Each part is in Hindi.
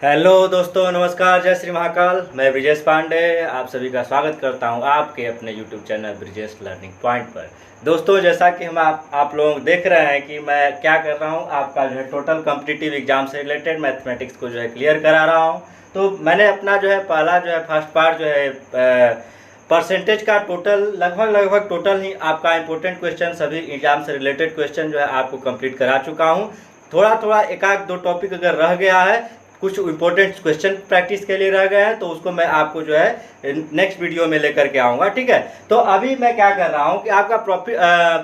हेलो दोस्तों, नमस्कार, जय श्री महाकाल। मैं ब्रिजेश पांडे आप सभी का स्वागत करता हूं आपके अपने YouTube channel Brijesh learning point पर। दोस्तों, जैसा कि हम आप लोग देख रहे हैं कि मैं क्या कर रहा हूं, आपका जो है टोटल कॉम्पिटिटिव एग्जाम से रिलेटेड मैथमेटिक्स को जो है क्लियर करा रहा हूं। तो मैंने अपना जो है पहला जो है फर्स्ट पार्ट जो है परसेंटेज का टोटल लगभग टोटल ही आपका इंपॉर्टेंट क्वेश्चन, सभी एग्जाम से रिलेटेड क्वेश्चन जो है आपको कंप्लीट करा चुका हूं। थोड़ा एक आध दो टॉपिक अगर रह गया है, कुछ इंपॉर्टेंट क्वेश्चन प्रैक्टिस के लिए रह गए हैं, तो उसको मैं आपको जो है नेक्स्ट वीडियो में लेकर के आऊँगा। ठीक है, तो अभी मैं क्या कर रहा हूँ कि आपका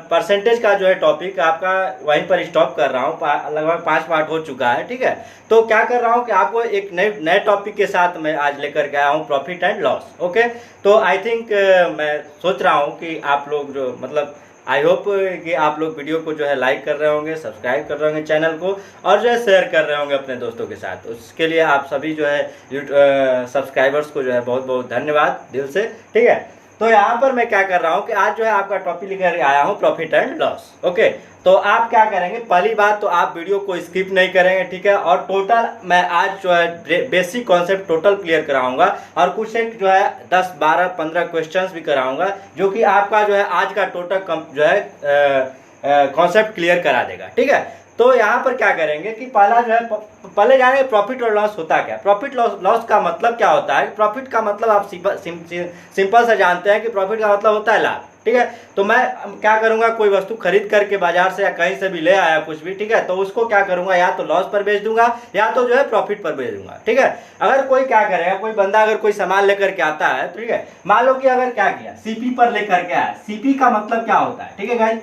परसेंटेज का जो है टॉपिक आपका वहीं पर स्टॉप कर रहा हूँ। लगभग 5 पार्ट हो चुका है। ठीक है, तो क्या कर रहा हूँ कि आपको एक नए टॉपिक के साथ मैं आज लेकर के आया हूँ, प्रॉफिट एंड लॉस। ओके, तो आई थिंक मैं सोच रहा हूँ कि आप लोग जो मतलब आई होप कि आप लोग वीडियो को जो है लाइक कर रहे होंगे, सब्सक्राइब कर रहे होंगे चैनल को, और जो है शेयर कर रहे होंगे अपने दोस्तों के साथ। उसके लिए आप सभी जो है सब्सक्राइबर्स को जो है बहुत बहुत धन्यवाद दिल से। ठीक है, तो यहाँ पर मैं क्या कर रहा हूँ कि आज जो है आपका टॉपिक लेकर आया हूँ प्रॉफिट एंड लॉस। ओके, तो आप क्या करेंगे, पहली बात तो आप वीडियो को स्किप नहीं करेंगे। ठीक है, और टोटल मैं आज जो है बेसिक कॉन्सेप्ट टोटल क्लियर कराऊंगा, और कुछ एक जो है 10, 12, 15 क्वेश्चंस भी कराऊंगा, जो कि आपका जो है आज का टोटल जो है कॉन्सेप्ट क्लियर करा देगा। ठीक है, तो यहाँ पर क्या करेंगे कि पहला जो है पहले जानेंगे प्रॉफिट और लॉस होता क्या। प्रॉफिट लॉस का मतलब क्या होता है। प्रॉफिट का मतलब आप सिंपल से जानते हैं कि प्रॉफिट का मतलब होता है लाभ। ठीक है, तो मैं क्या करूंगा, कोई वस्तु खरीद करके बाजार से या कहीं से भी ले आया कुछ भी, ठीक है, तो उसको क्या करूंगा, या तो लॉस पर बेच दूंगा या तो जो है प्रॉफिट पर बेच दूंगा। ठीक है, अगर कोई क्या करेगा, कोई बंदा अगर कोई सामान लेकर के आता है, ठीक है, मान लो कि अगर क्या किया, सीपी पर लेकर के आया। सीपी का मतलब क्या होता है, ठीक है गाइस,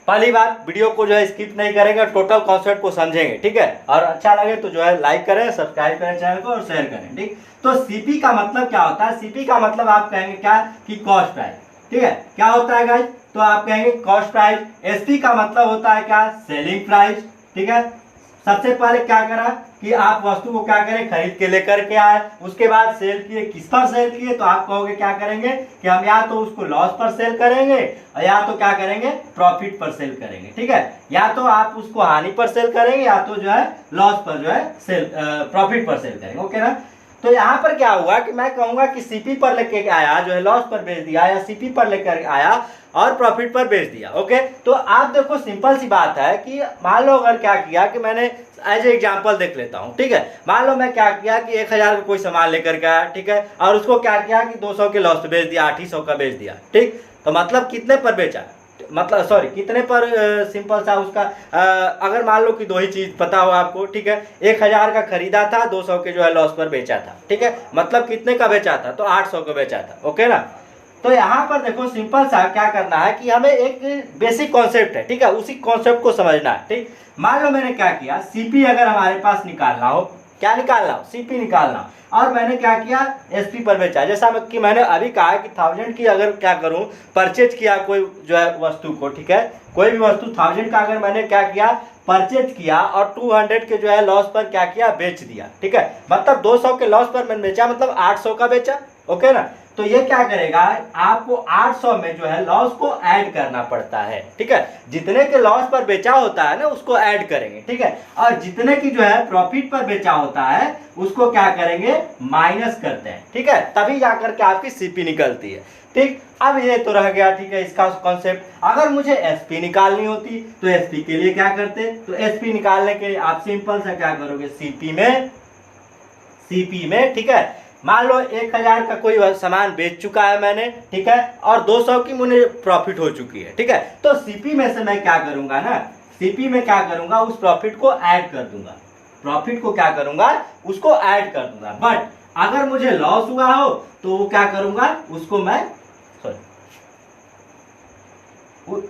पहली बात वीडियो को जो है स्किप नहीं करेंगे, टोटल कॉन्सेप्ट को समझेंगे। ठीक है, और अच्छा लगे तो जो है लाइक करें, सब्सक्राइब करें चैनल को और शेयर करें। ठीक, तो सीपी का मतलब क्या होता है। सीपी का मतलब आप कहेंगे क्या कि कॉस्ट प्राइस। ठीक है, क्या होता है गाइस, तो आप कहेंगे कॉस्ट प्राइस। एसपी का मतलब होता है क्या, सेलिंग प्राइस। ठीक है, सबसे पहले क्या करा कि आप वस्तु को क्या करें, खरीद के लेकर के आए, उसके बाद सेल किए। किस पर सेल किए, तो आप कहोगे क्या करेंगे कि हम या तो उसको लॉस पर सेल करेंगे या तो क्या करेंगे, प्रॉफिट पर सेल करेंगे। ठीक है, या तो आप उसको हानि पर सेल करेंगे या तो जो है लॉस पर जो है सेल प्रॉफिट पर सेल करेंगे। ओके ना, तो यहाँ पर क्या हुआ कि मैं कहूंगा कि सीपी पर लेके आया जो है लॉस पर बेच दिया, या सीपी पर लेकर आया और प्रॉफिट पर बेच दिया। ओके, तो आप देखो सिंपल सी बात है कि मान लो अगर क्या किया कि मैंने एज ए एग्जांपल देख लेता हूँ। ठीक है, मान लो मैं क्या किया कि 1000 का कोई सामान लेकर के आया, ठीक है, और उसको क्या किया कि 200 के लॉस पे बेच दिया, 800 का बेच दिया। ठीक, तो मतलब कितने पर बेचा, मतलब सॉरी कितने पर, सिंपल सा उसका अगर मान लो कि दो ही चीज पता हो आपको। ठीक है, 1000 का खरीदा था, 200 के जो है लॉस पर बेचा था। ठीक है, मतलब कितने का बेचा था, तो 800 का बेचा था। ओके ना, तो यहाँ पर देखो सिंपल सा क्या करना है कि हमें एक बेसिक कॉन्सेप्ट है, ठीक है, उसी कॉन्सेप्ट को समझना है। ठीक, मान लो मैंने क्या किया, सीपी अगर हमारे पास निकालना हो, क्या निकालना हो, सीपी निकालना, और मैंने क्या किया, एसपी पर बेचा। जैसा कि मैंने अभी कहा कि 1000 की अगर क्या करूं, परचेज किया कोई जो है वस्तु को, ठीक है, कोई भी वस्तु 1000 का अगर मैंने क्या किया, परचेज किया, और 200 के जो है लॉस पर क्या किया, बेच दिया। ठीक है, मतलब 200 के लॉस पर मैंने बेचा, मतलब 800 का बेचा। ओके ना, तो ये क्या करेगा, आपको 800 में जो है लॉस को ऐड करना पड़ता है। ठीक है, जितने के लॉस पर बेचा होता है ना उसको ऐड करेंगे। ठीक है, और जितने की जो है प्रॉफिट पर बेचा होता है उसको क्या करेंगे, माइनस करते हैं। ठीक है, तभी जाकर के आपकी सीपी निकलती है। ठीक, अब ये तो रह गया, ठीक है, इसका कॉन्सेप्ट। अगर मुझे एसपी निकालनी होती तो एसपी के लिए क्या करते, तो एसपी निकालने के लिए आप सिंपल से क्या करोगे, सीपी में, ठीक है, मान लो 1000 का कोई सामान बेच चुका है मैंने, ठीक है, और 200 की मुझे प्रॉफिट हो चुकी है। ठीक है, तो सीपी में से मैं क्या करूंगा ना, सीपी में क्या करूंगा, उस प्रॉफिट को ऐड कर दूंगा। प्रॉफिट को क्या करूंगा, उसको ऐड कर दूंगा। बट अगर मुझे लॉस हुआ हो तो वो क्या करूंगा, उसको मैं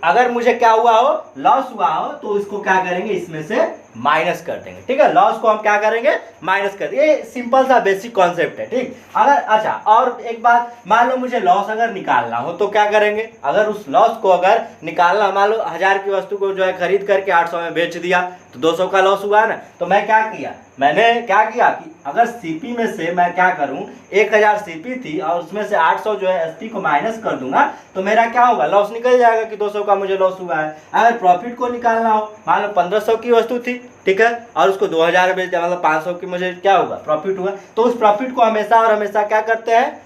अगर मुझे क्या हुआ हो, लॉस हुआ हो, तो उसको क्या करेंगे, इसमें से माइनस कर देंगे। ठीक है, लॉस को हम क्या करेंगे, माइनस कर देंगे। ये सिंपल सा बेसिक कॉन्सेप्ट है। ठीक, अगर अच्छा और एक बात, मान लो मुझे लॉस अगर निकालना हो तो क्या करेंगे, अगर उस लॉस को अगर निकालना, मान लो 1000 की वस्तु को जो है खरीद करके 800 में बेच दिया, तो 200 का लॉस हुआ ना, तो मैं क्या किया, मैंने क्या किया कि अगर सीपी में से मैं क्या करूं, 1000 सीपी थी और उसमें से 800 जो है एसपी को माइनस कर दूंगा, तो मेरा क्या होगा, लॉस निकल जाएगा कि 200 का मुझे लॉस हुआ है। अगर प्रॉफिट को निकालना हो, मान लो 1500 की वस्तु थी, ठीक है, और उसको 2000 बेच दिया, मतलब 500 की मुझे क्या होगा, प्रॉफिट हुआ। तो उस प्रॉफिट को हमेशा और हमेशा क्या करते हैं,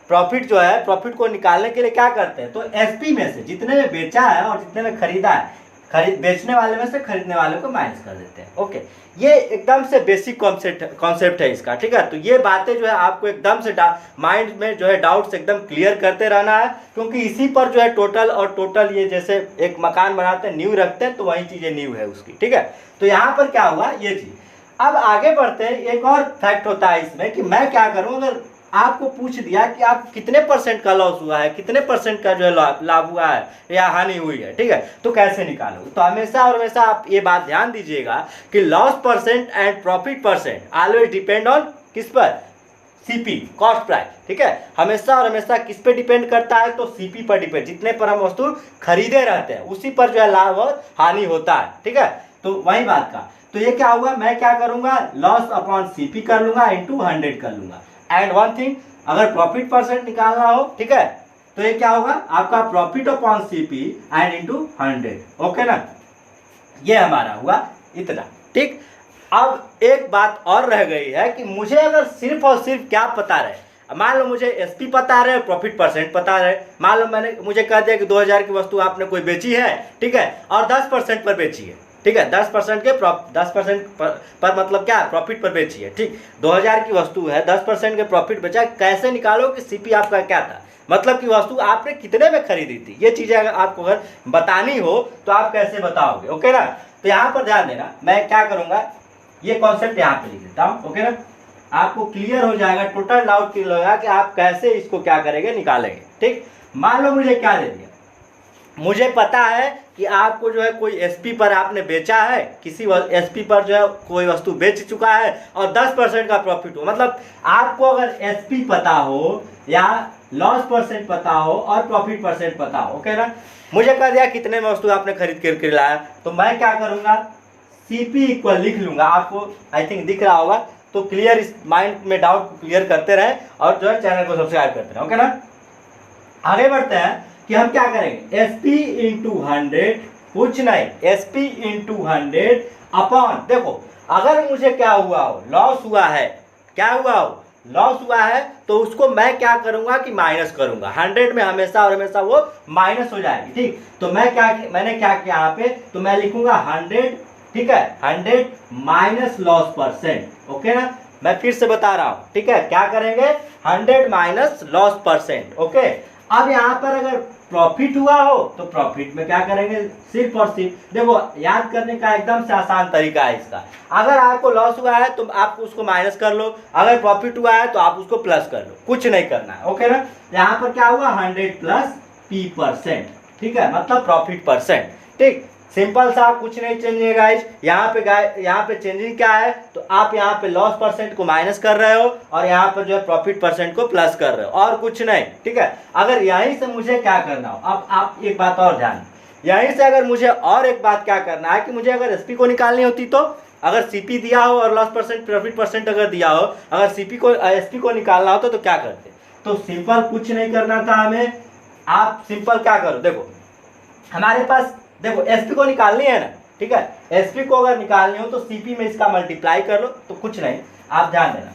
प्रॉफिट जो है, प्रॉफिट को निकालने के लिए क्या करते हैं, तो एसपी में से जितने में बेचा है और जितने में खरीदा है, बेचने वाले में से खरीदने वाले को माइनस कर देते हैं। ओके, ये एकदम से बेसिक कॉन्सेप्ट है इसका, ठीक है। तो ये बातें जो है आपको एकदम से माइंड में जो है डाउट्स एकदम क्लियर करते रहना है, क्योंकि इसी पर जो है टोटल ये जैसे एक मकान बनाते हैं, नींव रखते हैं, तो वही चीज़ें नींव है उसकी, ठीक है। तो यहाँ पर क्या हुआ ये चीज़। अब आगे बढ़ते हैं, एक और फैक्ट होता है इसमें कि मैं क्या करूँ, अगर आपको पूछ दिया कि आप कितने परसेंट का लॉस हुआ है, कितने परसेंट का जो है लाभ हुआ है या हानि हुई है, ठीक है, तो कैसे निकालोगे। तो हमेशा और हमेशा आप ये बात ध्यान दीजिएगा कि loss percent and profit percent always depend on किस पर, सीपी, कॉस्ट प्राइस, ठीक है। हमेशा और हमेशा किस पे डिपेंड करता है, तो सीपी पर डिपेंड, जितने पर हम वस्तु खरीदे रहते हैं उसी पर जो है लाभ और हानि होता है, ठीक है। तो वही बात का, तो ये क्या हुआ, मैं क्या करूंगा, लॉस अपॉन सीपी कर लूंगा, इंटू 100 कर लूंगा। एंड वन थिंग, अगर प्रॉफिट परसेंट निकालना हो, ठीक है, तो ये क्या होगा आपका, profit upon CP and into 100, okay ना। ये हमारा हुआ इतना, ठीक। अब एक बात और रह गई है कि मुझे अगर सिर्फ और सिर्फ क्या पता रहे, मान लो मुझे एसपी पता रहे, प्रॉफिट परसेंट पता रहे, मान लो मुझे कह दिया कि 2000 की वस्तु आपने कोई बेची है, ठीक है, और 10% पर बेची है, ठीक है, 10% के 10% पर मतलब क्या, प्रॉफिट पर बेची है, ठीक। 2000 की वस्तु है, 10% के प्रॉफिट बेचा, कैसे निकालो कि सीपी आपका क्या था, मतलब कि वस्तु आपने कितने में खरीदी थी। ये चीजें अगर आपको अगर बतानी हो तो आप कैसे बताओगे, ओके ना। तो यहाँ पर ध्यान देना, मैं क्या करूंगा, ये कॉन्सेप्ट यहाँ पे लिख देता हूँ, ओके ना। आपको क्लियर हो जाएगा, टोटल डाउट क्लियर होगा कि आप कैसे इसको क्या करेंगे, निकालेंगे, ठीक। मान लो मुझे क्या दे दिया, मुझे पता है कि आपको जो है कोई एसपी पर आपने बेचा है, किसी एसपी पर जो है कोई वस्तु बेच चुका है और 10% का प्रॉफिट हो, मतलब आपको अगर एसपी पता हो या लॉस परसेंट पता हो और प्रॉफिट परसेंट पता हो, ओके ना। मुझे कह दिया कितने में वस्तु आपने खरीद करके लाया, तो मैं क्या करूंगा, सीपी इक्वल लिख लूंगा, आपको आई थिंक दिख रहा होगा। तो क्लियर, इस माइंड में डाउट को क्लियर करते रहे और जो है चैनल को सब्सक्राइब करते रहे, ओके ना। आगे बढ़ते हैं कि हम क्या करेंगे, एसपी इंटू 100, कुछ नहीं, एसपी इंटू 100 अपॉन, देखो अगर मुझे क्या हुआ हो, लॉस हुआ है, क्या हुआ हो, लॉस हुआ है, तो उसको मैं क्या करूंगा कि माइनस करूंगा। 100 में हमेशा और हमेशा वो माइनस हो जाएगी, ठीक। तो मैंने क्या किया यहाँ पे, तो मैं लिखूंगा 100, ठीक है, 100 माइनस लॉस परसेंट, ओके ना। मैं फिर से बता रहा हूँ, ठीक है, क्या करेंगे, 100 माइनस लॉस परसेंट, ओके। अब यहाँ पर अगर प्रॉफिट हुआ हो तो प्रॉफिट में क्या करेंगे, सिर्फ और सिर्फ, देखो याद करने का एकदम से आसान तरीका है इसका। अगर आपको लॉस हुआ है तो आप उसको माइनस कर लो, अगर प्रॉफिट हुआ है तो आप उसको प्लस कर लो, कुछ नहीं करना है, ओके ना। यहाँ पर क्या हुआ, 100 प्लस पी परसेंट, ठीक है, मतलब प्रॉफिट परसेंट, ठीक। सिंपल सा, कुछ नहीं चेंज है गाइस। यहाँ पे चेंजिंग क्या है, तो आप यहाँ पे लॉस परसेंट को माइनस कर रहे हो और यहाँ पर जो है प्रॉफिट परसेंट को प्लस कर रहे हो, और कुछ नहीं, ठीक है। अगर यहीं से मुझे क्या करना हो, अब आप एक बात और ध्यान, यहीं से अगर मुझे और एक बात क्या करना है कि मुझे अगर एसपी को निकालनी होती, तो अगर सीपी दिया हो और लॉस परसेंट प्रॉफिट परसेंट अगर दिया हो, अगर एसपी को निकालना होता तो क्या करते, तो सिंपल कुछ नहीं करना था हमें। आप सिंपल क्या करो, देखो हमारे पास, देखो एसपी को निकालनी है ना, ठीक है, एसपी को अगर निकालनी हो तो सीपी में इसका मल्टीप्लाई कर लो, तो कुछ नहीं, आप ध्यान देना।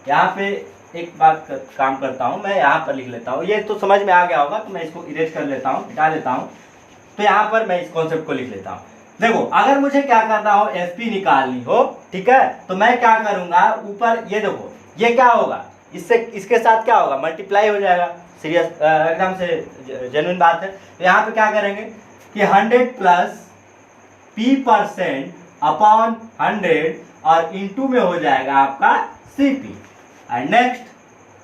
यहाँ पे एक बात काम करता हूँ, मैं यहाँ पर लिख लेता हूँ, ये तो समझ में आ गया होगा, तो मैं इसको इरेज कर लेता हूँ, हटा लेता हूँ। तो यहाँ पर मैं इस कॉन्सेप्ट को लिख लेता हूँ। देखो अगर मुझे क्या करना हो, एसपी निकालनी हो, ठीक है, तो मैं क्या करूँगा, ऊपर ये देखो, ये क्या होगा, इससे इसके साथ क्या होगा, मल्टीप्लाई हो जाएगा, सीरियस एकदम से जेन्युइन बात है। तो यहाँ पे क्या करेंगे कि 100 प्लस पी परसेंट अपॉन 100 और इंटू में हो जाएगा आपका सीपी। एंड नेक्स्ट,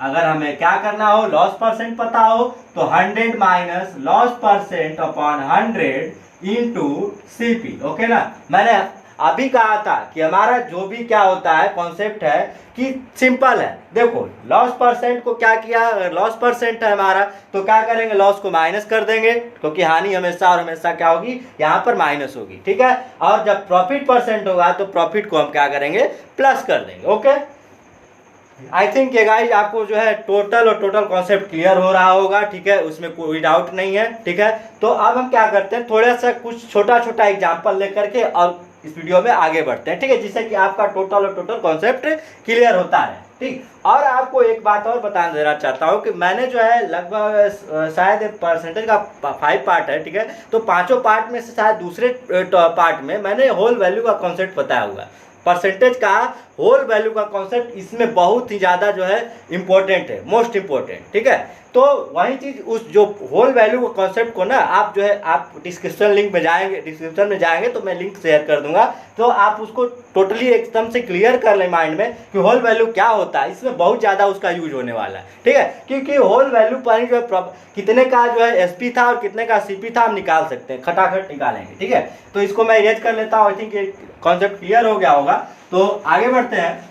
अगर हमें क्या करना हो, लॉस परसेंट पता हो, तो 100 minus loss percent upon 100 into CP, okay ना। मैंने अभी कहा था कि हमारा जो भी क्या होता है, कॉन्सेप्ट है कि सिंपल है। देखो लॉस परसेंट को क्या किया, लॉस परसेंट है हमारा, तो क्या करेंगे, लॉस को माइनस कर देंगे, क्योंकि हानि हमेशा और हमेशा क्या होगी, यहाँ पर माइनस होगी, ठीक है। और जब प्रॉफिट परसेंट होगा तो प्रॉफिट को हम क्या करेंगे, प्लस कर देंगे, ओके। आई थिंक ये गाइस आपको जो है टोटल कॉन्सेप्ट क्लियर हो रहा होगा, ठीक है, उसमें कोई डाउट नहीं है, ठीक है। तो अब हम क्या करते हैं, थोड़ा सा कुछ छोटा एग्जाम्पल लेकर के और इस वीडियो में आगे बढ़ते हैं, ठीक है, जिससे कि आपका टोटल कॉन्सेप्ट क्लियर होता है, ठीक। और आपको एक बात और बता देना चाहता हूँ कि मैंने जो है लगभग शायद परसेंटेज का 5 पार्ट है, ठीक है, तो 5 पार्ट में से शायद दूसरे पार्ट में मैंने होल वैल्यू का कॉन्सेप्ट बताया हुआ है। परसेंटेज का होल वैल्यू का कॉन्सेप्ट इसमें बहुत ही ज़्यादा जो है इम्पोर्टेंट है, मोस्ट इम्पोर्टेंट, ठीक है। तो वही चीज़ उस जो होल वैल्यू का कॉन्सेप्ट को ना आप जो है आप डिस्क्रिप्शन में जाएंगे तो मैं लिंक शेयर कर दूंगा, तो आप उसको टोटली एकदम से क्लियर कर लें माइंड में कि होल वैल्यू क्या होता है। इसमें बहुत ज़्यादा उसका यूज होने वाला है, ठीक है, क्योंकि होल वैल्यू पर जो है कितने का जो है एसपी था और कितने का सीपी था हम निकाल सकते हैं, खटाखट निकालेंगे, ठीक है। तो इसको मैं इरेज कर लेता हूँ, आई थिंक ये कॉन्सेप्ट क्लियर हो गया होगा। तो आगे बढ़ते हैं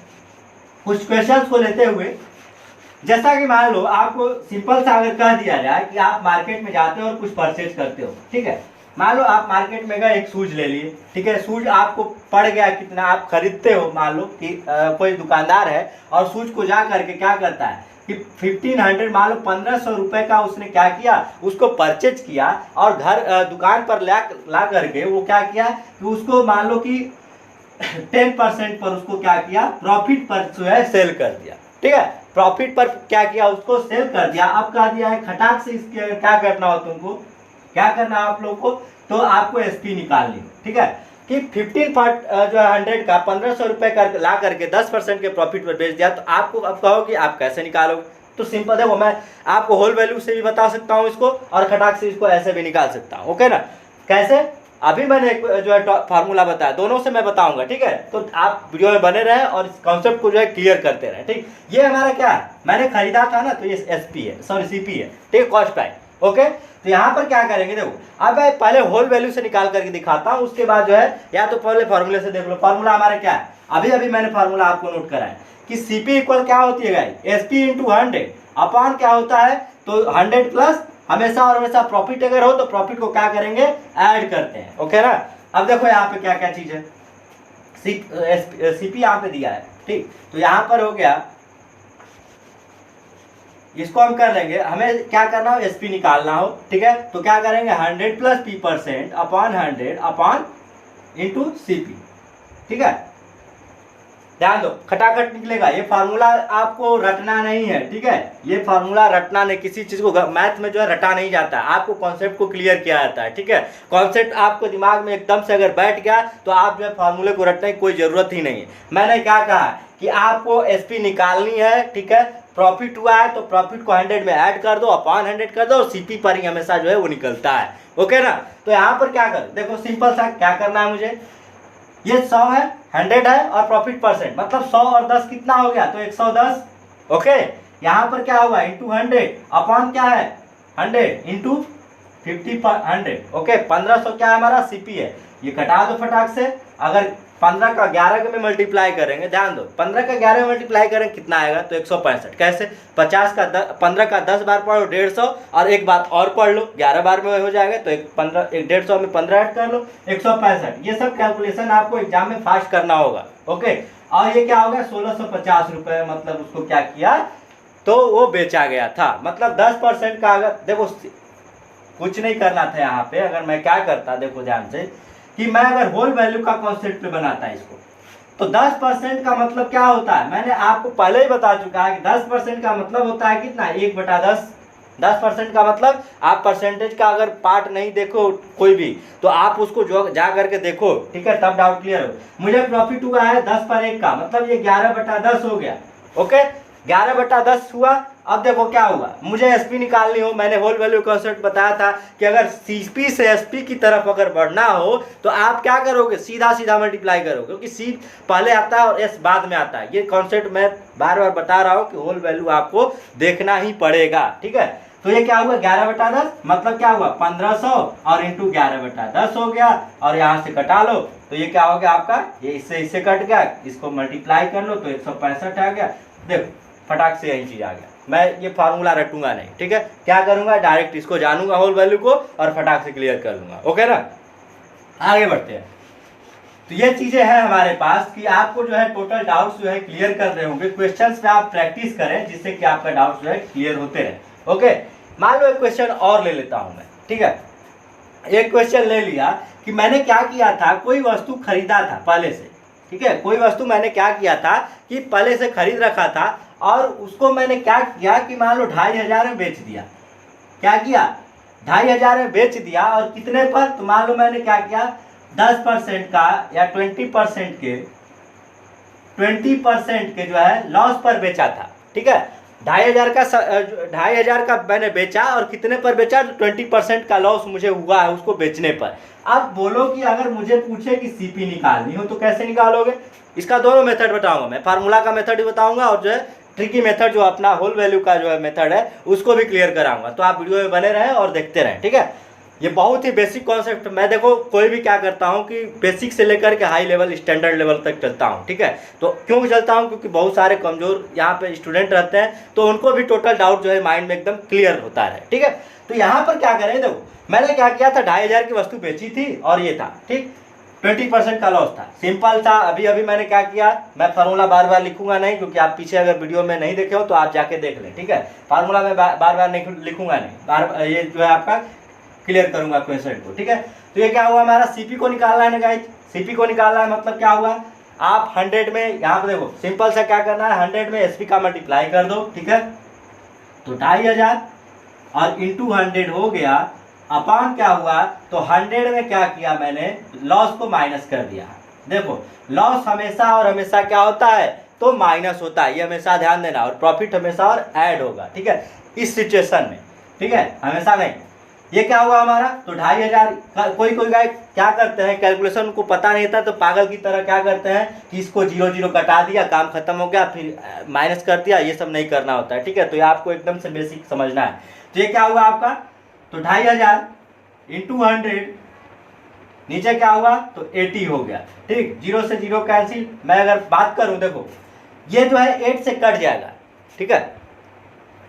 कुछ क्वेश्चंस को लेते हुए। जैसा कि मान लो आपको सिंपल सा अगर कह दिया जाए कि आप मार्केट में जाते हो और कुछ परचेज करते हो, ठीक है, मान लो आप मार्केट में गए, एक शूज ले लिए, ठीक है, शूज आपको पड़ गया कितना, आप खरीदते हो, मान लो कि कोई दुकानदार है और शूज को जा करके क्या करता है कि 1500 मान लो 1500 रुपए का उसने क्या किया, उसको परचेज किया और घर दुकान पर ला करके वो क्या किया कि उसको मान लो कि 10% पर उसको क्या किया, प्रॉफिट पर जो है सेल कर दिया, ठीक है, प्रॉफिट पर क्या किया, उसको सेल कर दिया। अब कह दिया है खटाक से इसके क्या करना हो, तुमको क्या करना है आप लोग को, तो आपको एसपी निकालनी, ठीक है, कि 15 जो है 100 का 1500 रुपए कर ला करके 10% के प्रॉफिट पर बेच दिया। तो आपको अब कहो कि आप कैसे निकालोगे, तो सिंपल देखो, मैं आपको होल वैल्यू से भी बता सकता हूँ इसको और खटाक से इसको ऐसे भी निकाल सकता हूँ, ओके ना। कैसे, अभी मैंने एक जो है फार्मूला बताया, दोनों से मैं बताऊंगा, ठीक है, तो आप वीडियो में बने रहें और इस कॉन्सेप्ट को जो है क्लियर करते रहें, ठीक। ये हमारा क्या है, मैंने खरीदा था ना, तो ये एसपी है, सॉरी सीपी है, ठीक है, कॉस्ट प्राइस, ओके। तो यहाँ पर क्या करेंगे, देखो अब मैं पहले होल वैल्यू से निकाल करके दिखाता हूँ, उसके बाद जो है या तो पहले फार्मूले से देख लो। फार्मूला हमारा क्या है, अभी मैंने फार्मूला आपको नोट कराया कि सीपी इक्वल क्या होती है गाइस, एसपी इंटू 100 अपॉन क्या होता है, तो 100 प्लस हमेशा और हमेशा प्रॉफिट अगर हो तो प्रॉफिट को क्या करेंगे, ऐड करते हैं, ओके ना। अब देखो यहाँ पे क्या क्या चीज है, सीपी यहाँ पे दिया है, ठीक, तो यहाँ पर हो गया, इसको हम कर लेंगे, हमें क्या करना हो, एसपी निकालना हो, ठीक है, तो क्या करेंगे 100 plus p% upon 100 upon into CP, ठीक है, ध्यान दो खटाखट निकलेगा। ये फार्मूला आपको रटना नहीं है, ठीक है, ये फार्मूला रटना नहीं, किसी चीज को मैथ में जो है रटा नहीं जाता, आपको कॉन्सेप्ट को क्लियर किया जाता है, ठीक है। कॉन्सेप्ट आपको दिमाग में एकदम से अगर बैठ गया तो आप जो है फार्मूले को रटने की कोई जरूरत ही नहीं है। मैंने क्या कहा कि आपको एसपी निकालनी है, ठीक है, प्रॉफिट हुआ है तो प्रॉफिट को 100 में ऐड कर दो, अपॉन 100 कर दो और सीपी पर ही हमेशा जो है वो निकलता है, ओके ना। तो यहाँ पर क्या कर, देखो सिंपल सा क्या करना है मुझे, ये 100 है, 100 है और प्रॉफिट परसेंट, मतलब 100 और 10 कितना हो गया, तो 110, ओके। यहाँ पर क्या हुआ, इंटू 100 अपॉन क्या है 100 इंटू 50 पर 100, ओके। 1500 क्या है हमारा सीपी है, ये कटा दो फटाक से। अगर 15 का 11 में मल्टीप्लाई करेंगे, ध्यान दो 15 का 11 में मल्टीप्लाई करेंगे कितना आएगा, तो 165। कैसे, 15 का 10 बार पढ़ो 150 और एक बार और पढ़ लो 11 बार में हो जाएगा, तो 150 में 15 ऐड कर लो 165। ये सब कैलकुलेशन आपको एग्जाम में फास्ट करना होगा, ओके। और ये क्या होगा 1650 रुपये, मतलब उसको क्या किया, तो वो बेचा गया था, मतलब 10% का। अगर देखो कुछ नहीं करना था यहाँ पे, अगर मैं क्या करता, देखो ध्यान से, कि मैं अगर होल वैल्यू का कॉन्सेप्ट पे बनाता इसको, तो 10% का मतलब क्या होता है, मैंने आपको पहले ही बता चुका है कि 10% का मतलब होता है कितना, 1/10। 10% का मतलब आप परसेंटेज का अगर पार्ट नहीं देखो कोई भी, तो आप उसको जो जा करके देखो, ठीक है, तब डाउट क्लियर हो। मुझे प्रॉफिट हुआ है 10 पर 1 का, मतलब ये 11/10 हो गया, ओके, 11/10 हुआ। अब देखो क्या हुआ, मुझे एसपी निकालनी हो, मैंने होल वैल्यू कॉन्सेप्ट बताया था कि अगर सीपी से एसपी की तरफ अगर बढ़ना हो तो आप क्या करोगे, सीधा सीधा मल्टीप्लाई करोगे, क्योंकि सी पहले आता है और एस बाद में आता है। ये कॉन्सेप्ट मैं बार बार बता रहा हूँ कि होल वैल्यू आपको देखना ही पड़ेगा, ठीक है। तो ये क्या हुआ 11/10, मतलब क्या हुआ 1500 और इंटू 11/10 हो गया, और यहाँ से कटा लो तो ये क्या हो गया आपका, ये इससे कट गया, इसको मल्टीप्लाई कर लो तो 165 आ गया। देखो फटाक से यही चीज आ गया। मैं ये फार्मूला रटूंगा नहीं, ठीक है, क्या करूंगा, डायरेक्ट इसको जानूंगा होल वैल्यू को और फटाक से क्लियर कर लूंगा, ओके ना। आगे बढ़ते हैं। तो ये चीजें हैं हमारे पास कि आपको जो है टोटल डाउट्स जो है क्लियर कर रहे होंगे। क्वेश्चंस पे आप प्रैक्टिस करें जिससे कि आपका डाउट जो है क्लियर होते रहे, ओके। मान लो एक क्वेश्चन और ले लेता हूं मैं, ठीक है। एक क्वेश्चन ले लिया कि मैंने क्या किया था, कोई वस्तु खरीदा था पहले से, ठीक है, कोई वस्तु मैंने क्या किया था कि पहले से खरीद रखा था और उसको मैंने क्या किया कि मान लो 2500 में बेच दिया। क्या किया, 2500 में बेच दिया और कितने पर, तो मान लो मैंने क्या किया 10% का या 20% के जो है लॉस पर बेचा था, ठीक है। 2500 का मैंने बेचा और कितने पर बेचा, 20% का लॉस मुझे हुआ है उसको बेचने पर। अब बोलो कि अगर मुझे पूछे कि सीपी निकालनी हो तो कैसे निकालोगे, इसका दोनों मेथड बताऊंगा मैं, फार्मूला का मेथड भी बताऊंगा और जो है ट्रिकी मेथड जो अपना होल वैल्यू का जो है मेथड है उसको भी क्लियर कराऊंगा। तो आप वीडियो में बने रहें और देखते रहें, ठीक है। ये बहुत ही बेसिक कॉन्सेप्ट, मैं देखो कोई भी क्या करता हूँ कि बेसिक से लेकर के हाई लेवल स्टैंडर्ड लेवल तक चलता हूँ, ठीक है। तो क्यों चलता हूँ, क्योंकि बहुत सारे कमजोर यहाँ पे स्टूडेंट रहते हैं तो उनको भी टोटल डाउट जो है माइंड में एकदम क्लियर होता है, ठीक है। तो यहाँ पर क्या करें, देखो मैंने क्या किया था, 2500 की वस्तु बेची थी और ये था, ठीक, 20% का लॉस था, सिंपल था। अभी मैंने क्या किया, मैं फार्मूला बार बार लिखूंगा नहीं, क्योंकि आप पीछे अगर वीडियो में नहीं देखे हो तो आप जाके देख लें, ठीक है। फार्मूला में बार बार नहीं लिखूंगा नहीं, बार ये जो है आपका क्लियर करूंगा क्वेश्चन को, ठीक है। तो ये क्या हुआ, हमारा सीपी को निकालना है ना गाइस, सीपी को निकालना है मतलब क्या हुआ, आप 100 में यहाँ पे देखो सिंपल सा क्या करना है, 100 में एसपी का मल्टीप्लाई कर दो, ठीक है। तो 2500 और इंटू 100 हो गया, अपान क्या हुआ, तो 100 में क्या किया मैंने, लॉस को माइनस कर दिया। देखो लॉस हमेशा और हमेशा क्या होता है, तो माइनस होता है, ये हमेशा ध्यान देना, और प्रॉफिट हमेशा और ऐड होगा, ठीक है, इस सिचुएशन में, ठीक है, हमेशा नहीं। ये क्या हुआ हमारा, तो 2500, कोई गाय क्या करते हैं, कैलकुलेशन को पता नहीं था तो पागल की तरह क्या करते हैं कि इसको 0 कटा दिया, काम खत्म हो गया, फिर माइनस कर दिया, ये सब नहीं करना होता है, ठीक है। तो ये आपको एकदम से बेसिक समझना है। तो ये क्या हुआ आपका, तो 2500 इंटू 100, नीचे क्या हुआ, तो 80 हो गया, ठीक, 0 से 0 कैंसिल। मैं अगर बात करूं, देखो ये जो है 8 से कट जाएगा, ठीक है,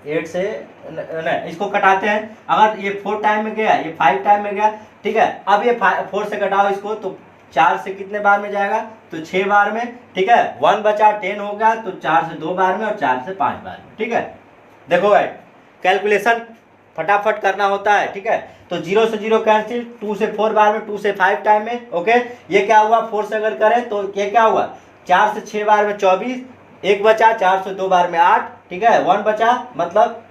8 से नहीं, इसको कटाते हैं, अगर ये 4 टाइम में गया, ये 5 टाइम में गया, ठीक है। अब ये 4 से कटाओ इसको, तो 4 से कितने बार में जाएगा, तो 6 बार में, ठीक है। 1 बचा 10 हो गया, तो 4 से 2 बार में और 4 से 5 बार में, ठीक है। देखो भाई कैलकुलेशन फटाफट करना होता है, ठीक है। तो 0 से 0 कैंसिल, 2 से 4 बार में, 2 से 5 टाइम में, ओके। ये क्या हुआ, 4 से अगर करें तो ये क्या हुआ, 4 से 6 बार में 24, 1 बचा, 4 से 2 बार में 8, ठीक है, 1 बचा मतलब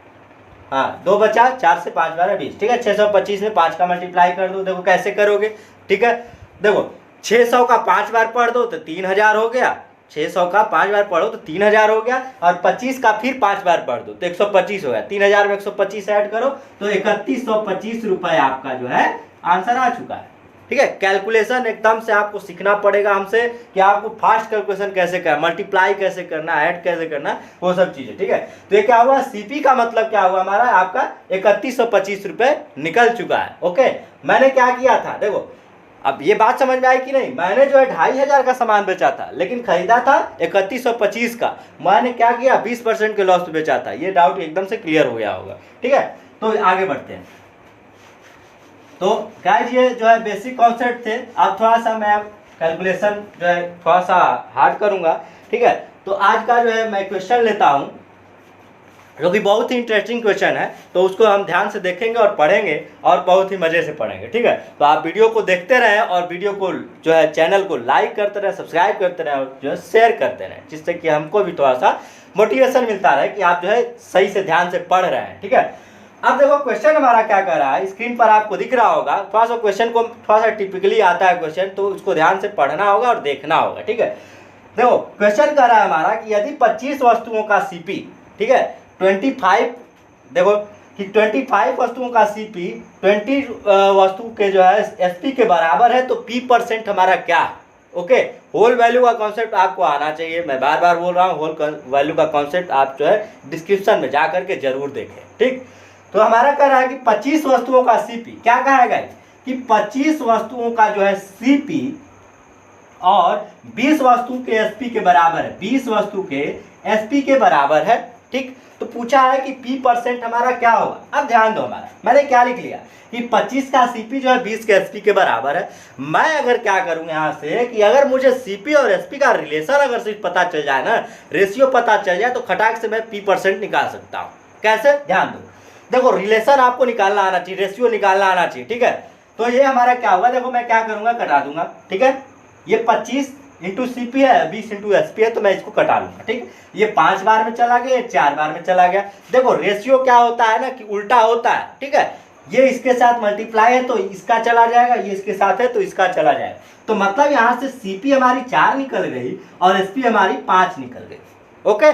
हाँ 2 बचा, 4 से 5 बार में 20, ठीक है। 625 में 5 का मल्टीप्लाई कर दो, देखो कैसे करोगे, ठीक है। देखो 600 का 5 बार पढ़ दो तो 3000 हो गया, 600 का 5 बार पढ़ो तो 3000 हो गया, और 25 का फिर 5 बार पढ़ दो तो 125 हो गया। 3000 में 125 ऐड करो तो 3125 रुपए आपका जो है आंसर आ चुका है, ठीक है। कैलकुलेशन एकदम से आपको सीखना पड़ेगा हमसे कि आपको फास्ट कैलकुलेशन कैसे करना, मल्टीप्लाई कैसे करना, ऐड कैसे करना, वो सब चीजें, ठीक है। तो ये क्या हुआ, सीपी का मतलब क्या हुआ हमारा, आपका 3125 रुपए निकल चुका है, ओके। मैंने क्या किया था, देखो अब ये बात समझ में आई कि नहीं, मैंने जो है 2500 का सामान बेचा था लेकिन खरीदा था 3125 का, मैंने क्या किया 20% के लॉस पे बेचा था। ये डाउट एकदम से क्लियर हो गया होगा, ठीक है। तो आगे बढ़ते हैं। तो गाइस ये जो है बेसिक कॉन्सेप्ट थे, अब थोड़ा सा मैं कैलकुलेशन जो है थोड़ा सा हार्ड करूंगा, ठीक है। तो आज का जो है मैं क्वेश्चन लेता हूं जो कि बहुत ही इंटरेस्टिंग क्वेश्चन है, तो उसको हम ध्यान से देखेंगे और पढ़ेंगे और बहुत ही मज़े से पढ़ेंगे, ठीक है। तो आप वीडियो को देखते रहें और वीडियो को जो है चैनल को लाइक करते रहें, सब्सक्राइब करते रहें और जो है शेयर करते रहें, जिससे कि हमको भी थोड़ा सा मोटिवेशन मिलता रहे कि आप जो है सही से ध्यान से पढ़ रहे हैं, ठीक है। अब देखो क्वेश्चन हमारा क्या कर रहा है, स्क्रीन पर आपको दिख रहा होगा, थोड़ा सा क्वेश्चन को थोड़ा सा टिपिकली आता है क्वेश्चन, तो उसको ध्यान से पढ़ना होगा और देखना होगा, ठीक है। देखो क्वेश्चन कर रहा है हमारा कि यदि 25 वस्तुओं का सीपी, ठीक है, 25, देखो कि 25 वस्तुओं का सीपी 20 वस्तु के जो है एसपी के बराबर है, तो P% हमारा क्या है, ओके। होल वैल्यू का कॉन्सेप्ट आपको आना चाहिए, मैं बार बार बोल रहा हूँ, होल वैल्यू का कॉन्सेप्ट आप जो है डिस्क्रिप्शन में जा करके जरूर देखें, ठीक। तो हमारा कह रहा है कि 25 वस्तुओं का सीपी, क्या कहा है कि 25 वस्तुओं का जो है सीपी और 20 वस्तु के एसपी के बराबर है, 20 वस्तु के एसपी के बराबर है, ठीक। तो पूछा है कि P% हमारा क्या होगा। अब ध्यान दो, हमारा मैंने क्या लिख लिया कि 25 का सीपी जो है 20 के एसपी के बराबर है। मैं अगर क्या करूं यहाँ से कि अगर मुझे सीपी और एसपी का रिलेशन अगर सिर्फ पता चल जाए ना, रेशियो पता चल जाए, तो खटाक से मैं P% निकाल सकता हूँ। कैसे, ध्यान दो, देखो रिलेशन आपको निकालना आना चाहिए, रेशियो निकालना आना चाहिए, ठीक है। तो ये हमारा क्या होगा, देखो मैं क्या करूंगा, कटा दूंगा, ठीक है। ये 25 इंटू CP है, 20 इंटू SP है, तो मैं इसको कटा लूंगा, ठीक। ये 5 बार में चला गया, ये 4 बार में चला गया। देखो रेशियो क्या होता है ना कि उल्टा होता है, ठीक है। ये इसके साथ मल्टीप्लाई है तो इसका चला जाएगा, ये इसके साथ है तो इसका चला जाएगा। तो मतलब यहाँ से CP हमारी 4 निकल गई और SP हमारी 5 निकल गई। ओके,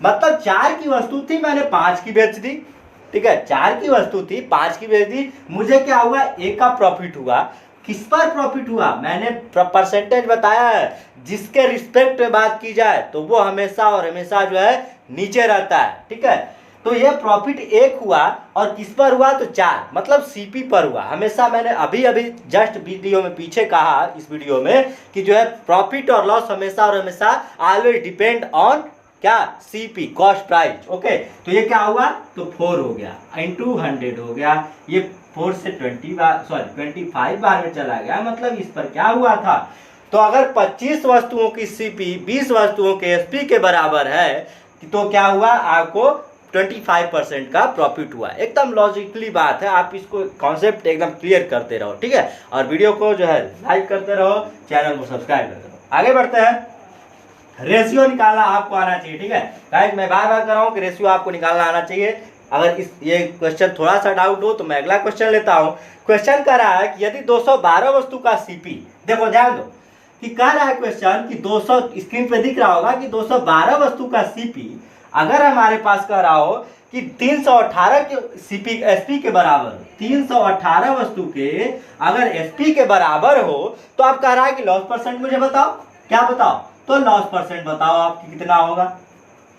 मतलब 4 की वस्तु थी, मैंने 5 की बेच दी, ठीक है। 4 की वस्तु थी, 5 की बेच दी, मुझे क्या हुआ, 1 का प्रॉफिट हुआ। किस पर प्रॉफिट हुआ, मैंने परसेंटेज बताया है, जिसके रिस्पेक्ट में बात की जाए तो वो हमेशा और हमेशा जो है नीचे रहता है, ठीक है। तो ये प्रॉफिट 1 हुआ और किस पर हुआ, तो 4, मतलब CP पर हुआ। हमेशा मैंने अभी अभी जस्ट वीडियो में पीछे कहा, इस वीडियो में, कि जो है प्रॉफिट और लॉस हमेशा और हमेशा ऑलवेज डिपेंड ऑन क्या, CP, कॉस्ट प्राइस। ओके, तो ये क्या हुआ, तो 4 हो गया इंटू 100 हो गया, ये 4 से 25 बार में चला गया, मतलब इस पर क्या हुआ था। तो अगर 25 वस्तुओं की CP 20 वस्तुओं के SP के बराबर है, तो क्या हुआ, आपको 25% का प्रॉफिट हुआ। एकदम लॉजिकली बात है, आप इसको कॉन्सेप्ट एकदम क्लियर करते रहो, ठीक है। और वीडियो को जो है लाइक करते रहो, चैनल को सब्सक्राइब करते रहो। आगे बढ़ते हैं, रेशियो निकालना आपको आना चाहिए, ठीक है गाइस। मैं बार बार कर रहा हूँ कि रेशियो आपको निकालना आना चाहिए। अगर ये क्वेश्चन थोड़ा सा डाउट हो तो मैं अगला क्वेश्चन लेता हूँ। क्वेश्चन कह रहा है कि यदि 212 वस्तु का CP, देखो ध्यान दो कि कह रहा है क्वेश्चन कि 200, स्क्रीन पे दिख रहा होगा कि 212 वस्तु का CP अगर हमारे पास कह रहा हो कि 318 के CP SP के बराबर, 318 वस्तु के अगर SP के बराबर हो, तो आप कह रहा है कि लॉस परसेंट मुझे बताओ, क्या बताओ, तो लॉस परसेंट बताओ आपकी कितना होगा।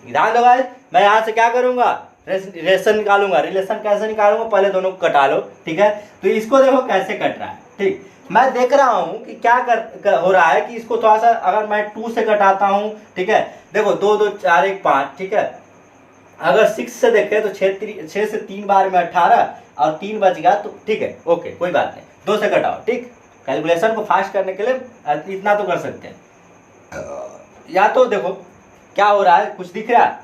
ध्यान दो गाइस, मैं यहाँ से क्या करूंगा, रिलेशन निकालूंगा। रिलेशन कैसे निकालूंगा, पहले दोनों को कटा लो, ठीक है। तो इसको देखो कैसे कट रहा है, ठीक। मैं देख रहा हूं कि क्या हो रहा है कि इसको थोड़ा सा अगर मैं 2 से कटाता हूं, ठीक है। देखो 2 2 4 1 5, ठीक है। अगर 6 से देखें तो 6 से 3 बार में 18 और 3 बच गया, तो ठीक है, ओके कोई बात नहीं, 2 से कटाओ, ठीक। कैलकुलेशन को फास्ट करने के लिए इतना तो कर सकते हैं। या तो देखो क्या हो रहा है, कुछ दिख रहा है,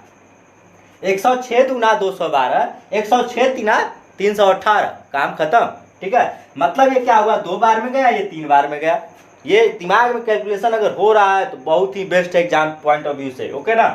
106 दूना 212, 106 तीना 318, काम खत्म, ठीक है। मतलब ये क्या हुआ, 2 बार में गया, ये 3 बार में गया। ये दिमाग में कैलकुलेशन अगर हो रहा है तो बहुत ही बेस्ट है एग्जाम पॉइंट ऑफ व्यू से, ओके ना।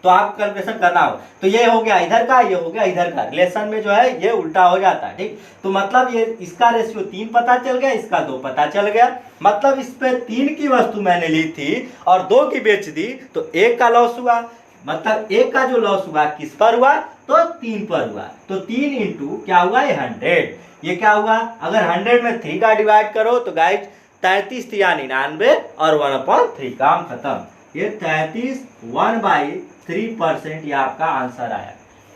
तो आप कैलकुलेशन करना हो, तो ये हो गया इधर का, ये हो गया इधर का। रिलेशन में जो है ये उल्टा हो जाता है, ठीक। तो मतलब ये इसका रेशियो 3 पता चल गया, इसका 2 पता चल गया। मतलब इस पे 3 की वस्तु मैंने ली थी और 2 की बेच दी, तो 1 का लॉस हुआ। मतलब 1 का जो लॉस हुआ किस पर हुआ, तो 3 पर हुआ। तो 3 इंटू क्या हुआ, ये 100। ये क्या हुआ, अगर 100 में 3 का डिवाइड करो तो गाइज 33 या 99 और 1/3, काम खत्म। ये 33 1/3% ये आपका आंसर आया।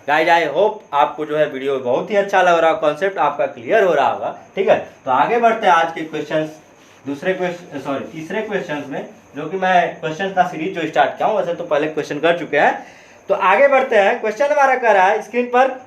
गाइज आई होप आपको जो है वीडियो बहुत ही अच्छा लग रहा है, कॉन्सेप्ट आपका क्लियर हो रहा होगा, ठीक है। तो आगे बढ़ते हैं आज के क्वेश्चन, तीसरे क्वेश्चन में, जो कि मैं क्वेश्चन का सीरीज जो स्टार्ट किया हूँ, वैसे तो पहले क्वेश्चन कर चुके हैं। तो आगे बढ़ते हैं, क्वेश्चन हमारा कह रहा है स्क्रीन पर,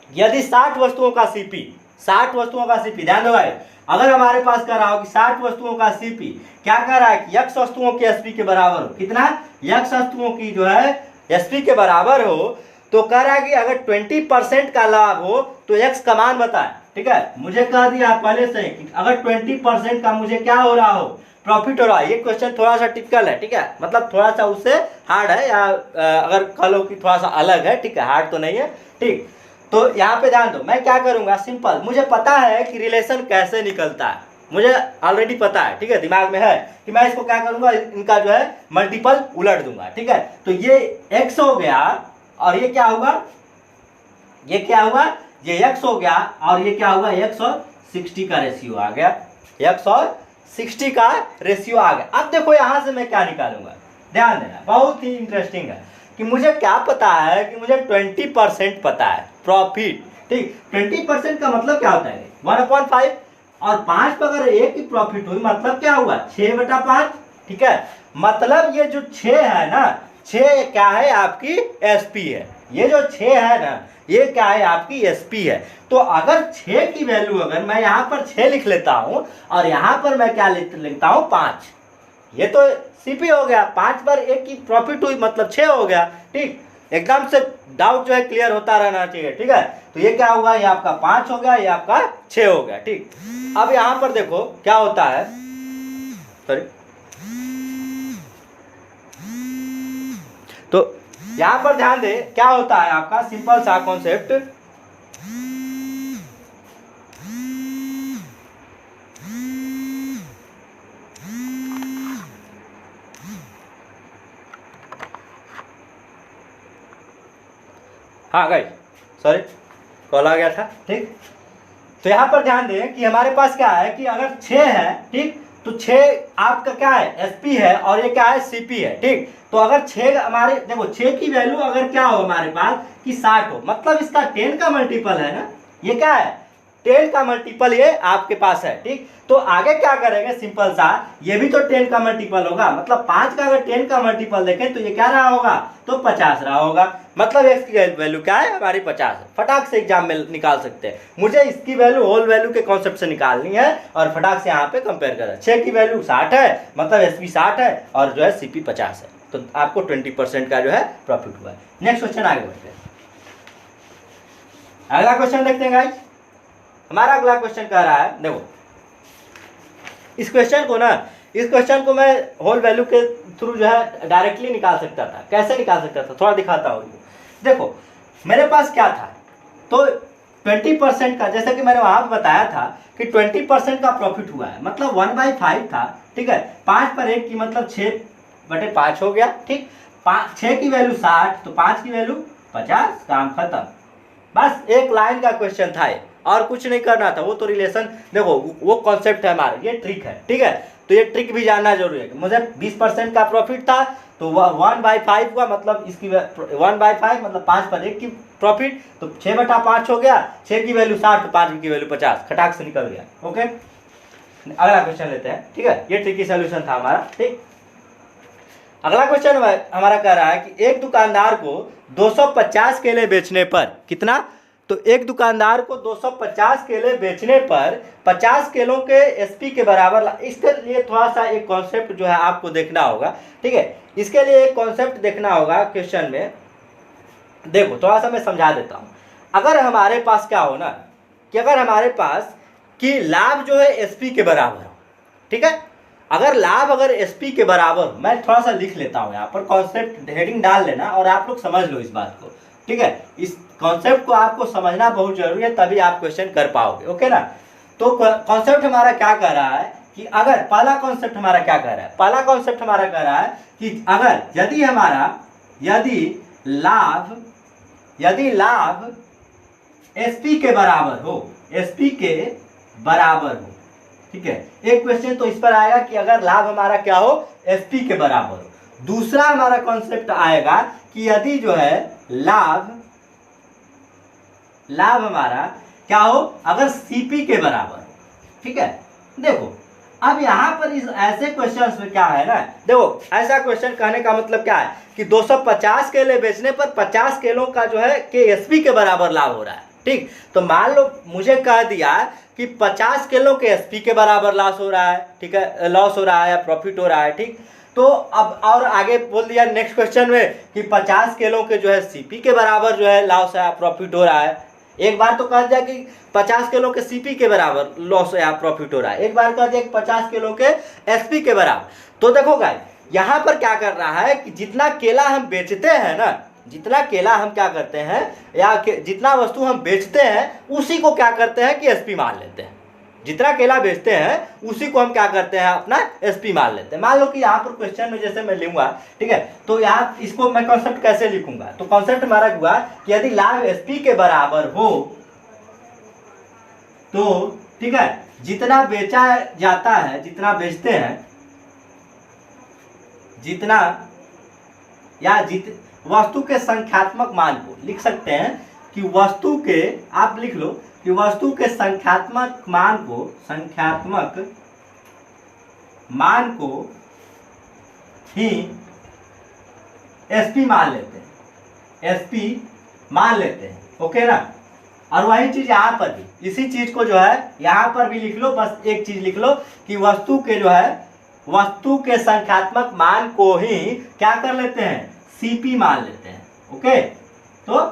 यदि 60 वस्तुओं का CP, 60 वस्तुओं का CP, ध्यान दो भाई, अगर हमारे पास कह रहा हो कि 60 वस्तुओं का CP क्या कह रहा है कि X वस्तुओं के SP के बराबर हो, कितना, X वस्तुओं की जो है SP के बराबर हो, तो कह रहा है कि अगर 20% का लाभ हो तो X का मान बताए, ठीक है। मुझे कह दिया पहले से कि अगर 20% का मुझे क्या हो रहा हो, प्रॉफिट हो रहा है। ये क्वेश्चन थोड़ा सा टिपिकल है, ठीक है, मतलब थोड़ा सा उससे हार्ड है, या अगर कह लो कि थोड़ा सा अलग है, ठीक है, हार्ड तो नहीं है, ठीक। तो यहाँ पे ध्यान दो, मैं क्या करूंगा, सिंपल, मुझे पता है कि रिलेशन कैसे निकलता है, मुझे ऑलरेडी पता है, ठीक है, दिमाग में है कि मैं इसको क्या करूंगा, इनका जो है मल्टीपल उलट दूंगा, ठीक है। तो ये X हो गया और ये क्या हुआ, ये क्या हुआ, ये X हो गया और ये क्या हुआ, X और 60 का रेशियो आ गया, X और 60 का रेशियो आ गया। अब देखो यहाँ से मैं क्या निकालूंगा, ध्यान देना, बहुत ही इंटरेस्टिंग है कि मुझे क्या पता है कि मुझे 20% पता है प्रॉफिट, ठीक। 20% का मतलब क्या होता है, 1/5, और 5 पर अगर 1 की प्रॉफिट हुई, मतलब क्या हुआ, 6/5, ठीक है। मतलब ये जो 6 है ना, 6 क्या है, आपकी SP है। ये जो 6 है ना, ये क्या है, आपकी SP है। तो अगर 6 की वैल्यू, अगर मैं यहाँ पर 6 लिख लेता हूँ और यहाँ पर मैं क्या लिखता हूँ, 5, ये तो CP हो गया। 5 पर 1 की प्रॉफिट हुई, मतलब 6 हो गया, ठीक। एकदम से डाउट जो है क्लियर होता रहना चाहिए, ठीक है। तो ये क्या होगा, ये आपका 5 हो गया, ये आपका 6 हो गया, ठीक। अब यहाँ पर देखो क्या होता है, सॉरी, तो यहाँ पर ध्यान दे क्या होता है आपका सिंपल सा कॉन्सेप्ट, हाँ गाइस सॉरी कॉल आ गया था, ठीक। तो यहाँ पर ध्यान दें कि हमारे पास क्या है कि अगर 6 है, ठीक, तो 6 आपका क्या है एसपी है और ये क्या है सीपी है, ठीक। तो अगर 6 हमारे देखो 6 की वैल्यू अगर क्या हो हमारे पास कि 60 हो, मतलब इसका 10 का मल्टीपल है ना, ये क्या है 10 का मल्टीपल ये आपके पास है, ठीक। तो आगे क्या करेंगे सिंपल सा, ये भी तो 10 का मल्टीपल होगा, मतलब 5 का अगर 10 का मल्टीपल देखें तो ये क्या रहा होगा, तो 50 रहा होगा, मतलब x की वैल्यू क्या है हमारी 50 है। फटाक से एग्जाम में निकाल सकते हैं, मुझे इसकी वैल्यू होल वैल्यू के कॉन्सेप्ट से निकालनी है और फटाक से यहाँ पे कंपेयर करना है। 6 की वैल्यू 60 है, मतलब एसपी 60 है और जो है सीपी 50 है, तो आपको 20% का जो है प्रॉफिट हुआ है। नेक्स्ट क्वेश्चन आगे बढ़ते हैं, अगला क्वेश्चन देखते हैं गाइस। हमारा अगला क्वेश्चन कह रहा है, देखो इस क्वेश्चन को मैं होल वैल्यू के थ्रू जो है डायरेक्टली निकाल सकता था। कैसे निकाल सकता था, थोड़ा दिखाता हूँ। देखो मेरे पास क्या था, तो 20% का, जैसे कि मैंने वहां पर बताया था कि 20% का प्रॉफिट हुआ है, मतलब 1/5 था, ठीक है। 5 पर 1 की मतलब 6/5 हो गया, ठीक। 6 की वैल्यू 60 तो 5 की वैल्यू 50, काम खत्म। बस एक लाइन का क्वेश्चन था ये, और कुछ नहीं करना था। वो तो रिलेशन देखो वो कॉन्सेप्ट है हमारा, ये ट्रिक है, ठीक है। तो ये ट्रिक भी जानना जरूरी है। मुझे 20% का प्रॉफिट था तो 1/5 हुआ, मतलब इसकी 1/5 मतलब 5 पर 1 की प्रॉफिट, तो 6/5 हो गया। 6 की वैल्यू 60 तो 5 की वैल्यू 50, खटाक से निकल गया। ओके, अगला क्वेश्चन लेते हैं, ठीक है। ये ट्रिकी सोल्यूशन था हमारा, ठीक। अगला क्वेश्चन हमारा कह रहा है कि एक दुकानदार को 250 केले बेचने पर कितना, तो एक दुकानदार को 250 केले बेचने पर 50 किलो के एसपी के बराबर, इसके लिए थोड़ा सा एक कॉन्सेप्ट जो है आपको देखना होगा, ठीक है। इसके लिए एक कॉन्सेप्ट देखना होगा क्वेश्चन में। देखो थोड़ा सा मैं समझा देता हूँ। अगर हमारे पास क्या हो ना कि अगर हमारे पास कि लाभ जो है एसपी के बराबर हो, ठीक है। अगर लाभ अगर एसपी के बराबर, मैं थोड़ा सा लिख लेता हूँ यहाँ पर, कॉन्सेप्ट हेडिंग डाल लेना और आप लोग समझ लो इस बात को, ठीक है। इस कॉन्सेप्ट को आपको समझना बहुत जरूरी है, तभी आप क्वेश्चन कर पाओगे, ओके ना। तो कॉन्सेप्ट हमारा क्या कह रहा है कि अगर पहला कॉन्सेप्ट हमारा क्या कह रहा है, पहला कॉन्सेप्ट हमारा कह रहा है कि अगर यदि लाभ एसपी के बराबर हो, एसपी के बराबर हो, ठीक है। एक क्वेश्चन तो इस पर आएगा कि अगर लाभ हमारा क्या हो, एसपी के बराबर हो। दूसरा हमारा कॉन्सेप्ट आएगा कि यदि जो है लाभ हमारा क्या हो, अगर सीपी के बराबर, ठीक है। देखो अब यहाँ पर इस ऐसे क्वेश्चंस में क्या है ना, देखो ऐसा क्वेश्चन कहने का मतलब क्या है कि 250 केले बेचने पर 50 किलो का जो है के एसपी के बराबर लाभ हो रहा है, ठीक। तो मान लो मुझे कह दिया कि 50 किलो के एसपी के बराबर लॉस हो रहा है, ठीक है, लॉस हो रहा है या प्रॉफिट हो रहा है, ठीक। तो अब और आगे बोल दिया नेक्स्ट क्वेश्चन में कि 50 किलो के जो है सीपी के बराबर जो है लॉस है प्रॉफिट हो रहा है। एक बार तो कह दिया कि 50 किलो के सीपी के बराबर लॉस या प्रॉफिट हो रहा है, एक बार कह दिया कि 50 किलो के एसपी के बराबर। तो देखो गाइस यहाँ पर क्या कर रहा है कि जितना केला हम बेचते हैं ना, जितना केला हम क्या करते हैं या जितना वस्तु हम बेचते हैं उसी को क्या करते हैं कि एसपी मान लेते हैं। जितना केला बेचते हैं उसी को हम क्या करते हैं अपना एसपी मान लेते हैं। मान लो कि यहाँ पर क्वेश्चन में जैसे मैं लूंगा, ठीक है, तो यहाँ इसको मैं कॉन्सेप्ट कैसे लिखूंगा, तो कॉन्सेप्ट हमारा हुआ कि यदि लाभ एसपी के बराबर हो तो, ठीक है, जितना बेचा जाता है, जितना बेचते हैं, जितना या वस्तु के संख्यात्मक मान को लिख सकते हैं कि वस्तु के, आप लिख लो कि वस्तु के संख्यात्मक मान को ही एसपी मान लेते हैं, एसपी मान लेते हैं, ओके ना। और वही चीज यहाँ पर भी, इसी चीज को जो है यहाँ पर भी लिख लो, बस एक चीज लिख लो कि वस्तु के जो है वस्तु के संख्यात्मक मान को ही क्या कर लेते हैं, सीपी मान लेते हैं, ओके, तो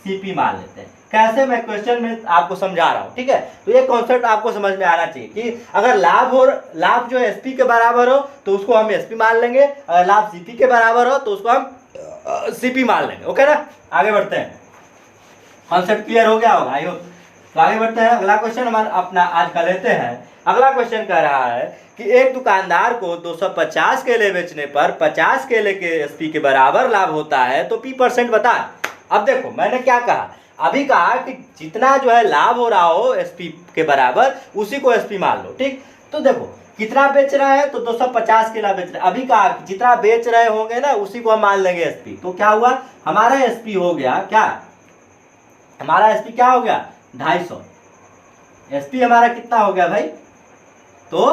सीपी मान लेते हैं। कैसे, मैं क्वेश्चन में आपको समझा रहा हूँ, ठीक है। तो ये कॉन्सेप्ट आपको समझ में आना चाहिए कि अगर लाभ जो एसपी के बराबर हो तो उसको हम एसपी मान लेंगे, अगर लाभ सीपी के बराबर हो तो उसको हम सीपी मान लेंगे। ओके ना, आगे बढ़ते हैं। कॉन्सेप्ट क्लियर हो गया होगा आई होप। तो आगे बढ़ते हैं, अगला क्वेश्चन हमारा अपना आज का लेते हैं। अगला क्वेश्चन कह रहा है कि एक दुकानदार को 250 केले बेचने पर 50 केले के एसपी के बराबर लाभ होता है, तो P% बता। अब देखो मैंने क्या कहा, अभी कहा कि जितना जो है लाभ हो रहा हो एसपी के बराबर उसी को एसपी मान लो, ठीक। तो देखो कितना बेच रहा है, तो 250 केला बेच रहा है। अभी कहा कि जितना बेच रहे होंगे ना उसी को हम मान लेंगे एसपी। तो क्या हुआ, हमारा एसपी हो गया क्या, हमारा एसपी क्या हो गया 250। एसपी हमारा कितना हो गया भाई, तो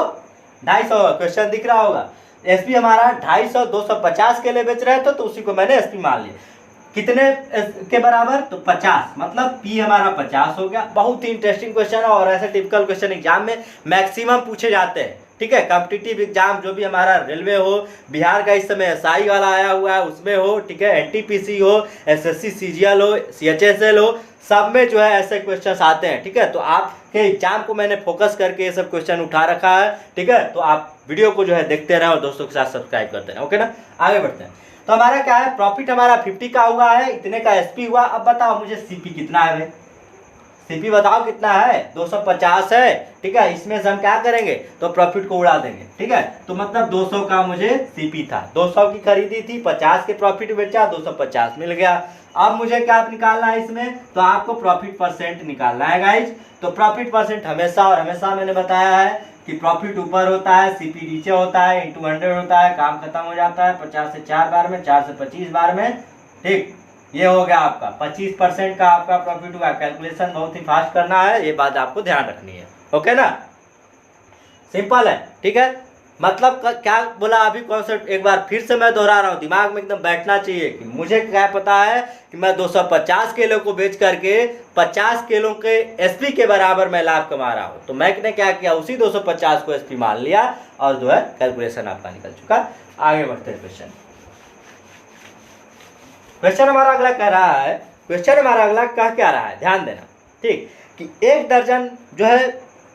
250। क्वेश्चन दिख रहा होगा, एसपी हमारा 250, 250 केले बेच रहे थे तो उसी को मैंने एसपी मान लिया। कितने के बराबर, तो 50, मतलब पी हमारा 50 हो गया। बहुत ही इंटरेस्टिंग क्वेश्चन है और ऐसे टिपिकल क्वेश्चन एग्जाम में मैक्सिमम पूछे जाते हैं, ठीक है। कॉम्पिटिटिव एग्जाम जो भी हमारा रेलवे हो, बिहार का इस समय एसआई वाला आया हुआ है उसमें हो, ठीक है, एनटीपीसी हो, एसएससी सीजीएल हो, सीएचएसएल हो, सब में जो है ऐसे क्वेश्चन आते हैं, ठीक है। तो आपके एग्जाम को मैंने फोकस करके ये सब क्वेश्चन उठा रखा है, ठीक है। तो आप वीडियो को जो है देखते रहें और दोस्तों के साथ सब्सक्राइब करते रहें, ओके ना। आगे बढ़ते हैं। तो हमारा क्या है, प्रॉफिट हमारा 50 का हुआ है, इतने का एसपी हुआ। अब बताओ मुझे सीपी कितना है भाई, सीपी बताओ कितना है, 250 है, ठीक है। इसमें से हम क्या करेंगे, तो प्रॉफिट को उड़ा देंगे, ठीक है। तो मतलब 200 का मुझे सीपी था, 200 की खरीदी थी, 50 के प्रॉफिट बेचा, 250 मिल गया। अब मुझे क्या निकालना है इसमें, तो आपको प्रॉफिट परसेंट निकालना है गाइज। तो प्रॉफिट परसेंट हमेशा और हमेशा मैंने बताया है कि प्रॉफिट ऊपर होता है, सीपी नीचे होता है, इंटू 100 होता है, काम खत्म हो जाता है 50 से 4 बार में, 4 से 25 बार में, ठीक। ये हो गया आपका 25% का आपका प्रॉफिट हुआ। कैलकुलेशन बहुत ही फास्ट करना है, ये बात आपको ध्यान रखनी है, ओके ना, सिंपल है, ठीक है। मतलब क्या बोला अभी कॉन्सेप्ट एक बार फिर से मैं दोहरा रहा हूँ, दिमाग में एकदम बैठना चाहिए कि मुझे क्या पता है कि मैं 250 किलो को बेच करके 50 किलो के एसपी के बराबर मैं लाभ कमा रहा हूँ। तो मैंने क्या किया, उसी 250 को एसपी मान लिया और जो है कैलकुलेशन आपका निकल चुका। आगे बढ़ते हैं क्वेश्चन। क्वेश्चन हमारा अगला कह रहा है, क्वेश्चन हमारा अगला कह क्या रहा है, ध्यान देना, ठीक। कि एक दर्जन जो है,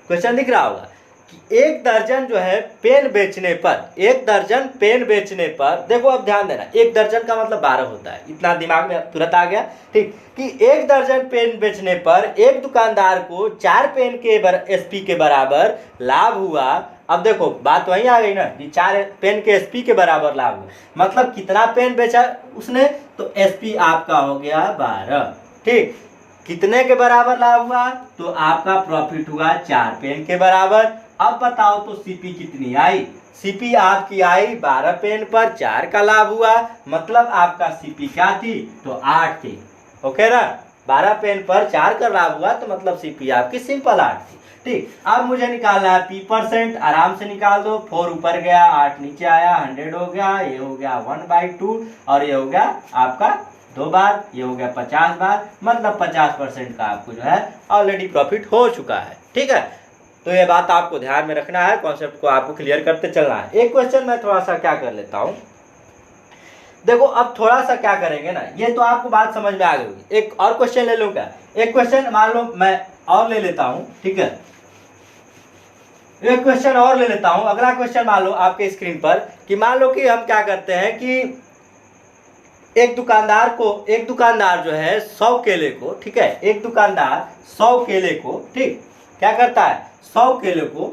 क्वेश्चन दिख रहा होगा कि एक दर्जन जो है पेन बेचने पर, एक दर्जन पेन बेचने पर, देखो अब ध्यान देना, एक दर्जन का मतलब 12 होता है, इतना दिमाग में तुरंत आ गया, ठीक। कि एक दर्जन पेन बेचने पर एक दुकानदार को 4 पेन के एसपी के बराबर लाभ हुआ। अब देखो बात वहीं आ गई ना कि 4 पेन के एसपी के बराबर लाभ हुआ, मतलब कितना पेन बेचा उसने, तो एसपी आपका हो गया 12, ठीक। कितने के बराबर लाभ हुआ, तो आपका प्रॉफिट हुआ 4 पेन के बराबर। अब बताओ तो सीपी कितनी आई, सीपी आपकी आई 12 पेन पर 4 का लाभ हुआ, मतलब आपका सीपी क्या थी, तो 8 थी, ओके ना। 12 पेन पर 4 का लाभ हुआ तो मतलब सीपी आपकी सिंपल 8 थी, ठीक। अब मुझे निकालना है P%, आराम से निकाल दो, 4 ऊपर गया 8 नीचे आया, 100 हो गया, ये हो गया 1/2 और ये हो गया आपका 2 बार, ये हो गया 50 बार, मतलब 50% का आपको जो है ऑलरेडी प्रॉफिट हो चुका है, ठीक है। तो ये बात आपको ध्यान में रखना है, कॉन्सेप्ट को आपको क्लियर करते चलना है। एक क्वेश्चन मैं थोड़ा सा क्या कर लेता हूँ, देखो अब थोड़ा सा क्या करेंगे ना, ये तो आपको बात समझ में आ गई होगी। एक और क्वेश्चन ले लूँ क्या, एक क्वेश्चन मान लो मैं और ले लेता हूँ, ठीक है, एक क्वेश्चन और ले लेता हूँ। अगला क्वेश्चन मान लो आपके स्क्रीन पर कि मान लो कि हम क्या करते हैं कि एक दुकानदार जो है 100 केले को, ठीक है, एक दुकानदार 100 केले को, ठीक, क्या करता है 100 केले को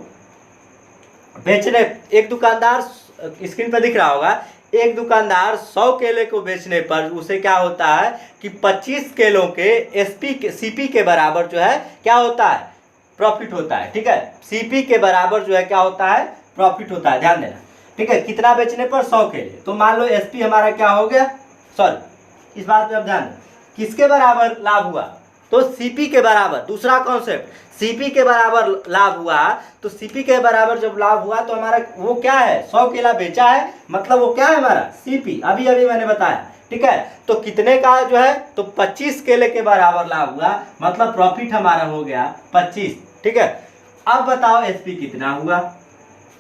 बेचने, एक दुकानदार स्क्रीन पर दिख रहा होगा, एक दुकानदार 100 केले को बेचने पर उसे क्या होता है कि 25 केलों के एसपी के सीपी के बराबर जो है क्या होता है, प्रॉफिट होता है, ठीक है। सीपी के बराबर जो है क्या होता है, प्रॉफिट होता है, ध्यान देना, ठीक है। कितना बेचने पर 100 केले, तो मान लो एसपी हमारा क्या हो गया, सॉरी इस बात पे अब ध्यान देना, किसके बराबर लाभ हुआ, तो सीपी के बराबर। दूसरा कॉन्सेप्ट, सीपी के बराबर लाभ हुआ, तो सीपी के बराबर जब लाभ हुआ तो हमारा वो क्या है, 100 केला बेचा है, मतलब वो क्या है हमारा सीपी, अभी अभी मैंने बताया, ठीक है। तो कितने का जो है, तो 25 केले के बराबर लाभ हुआ, मतलब प्रॉफिट हमारा हो गया 25, ठीक है। अब बताओ एसपी कितना हुआ,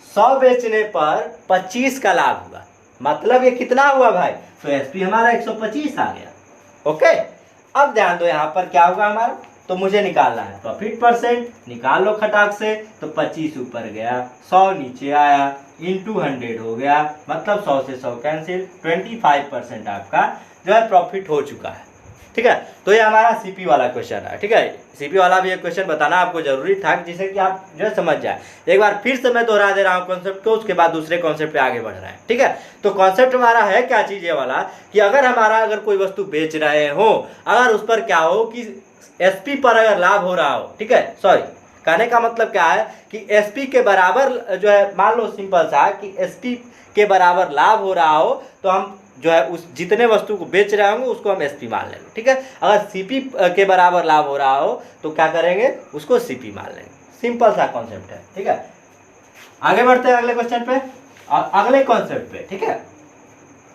100 बेचने पर 25 का लाभ हुआ, मतलब ये कितना हुआ भाई, तो एसपी हमारा 125 आ गया, ओके, अब ध्यान दो यहाँ पर क्या होगा हमारा, तो मुझे निकालना है प्रॉफिट परसेंट, निकाल लो खटाक से, तो 25 ऊपर गया, 100 नीचे आया, इंटू 100 हो गया, मतलब 100 से 100 कैंसिल, 25% आपका जो है प्रॉफिट हो चुका है। ठीक है, तो ये हमारा सीपी वाला क्वेश्चन है। ठीक है, सीपी वाला भी एक क्वेश्चन बताना आपको जरूरी था जिससे कि आप जो है समझ जाए। एक बार फिर से मैं दोहरा दे रहा हूँ कॉन्सेप्ट को, उसके बाद दूसरे कॉन्सेप्ट पे आगे बढ़ रहा है। ठीक है, तो कॉन्सेप्ट हमारा है क्या चीज़ ये वाला, कि अगर कोई वस्तु बेच रहे हो, अगर उस पर क्या हो कि एसपी पर अगर लाभ हो रहा हो, ठीक है, सॉरी कहने का मतलब क्या है कि एसपी के बराबर जो है, मान लो सिंपल सा कि एसपी के बराबर लाभ हो रहा हो, तो हम जो है उस जितने वस्तु को बेच रहे होंगे उसको हम एसपी मान लेंगे। ठीक है, अगर सीपी के बराबर लाभ हो रहा हो तो क्या करेंगे, उसको सीपी मान लेंगे। सिंपल सा कॉन्सेप्ट है। ठीक है, आगे बढ़ते हैं अगले क्वेश्चन पे, अगले कॉन्सेप्ट पे। ठीक है,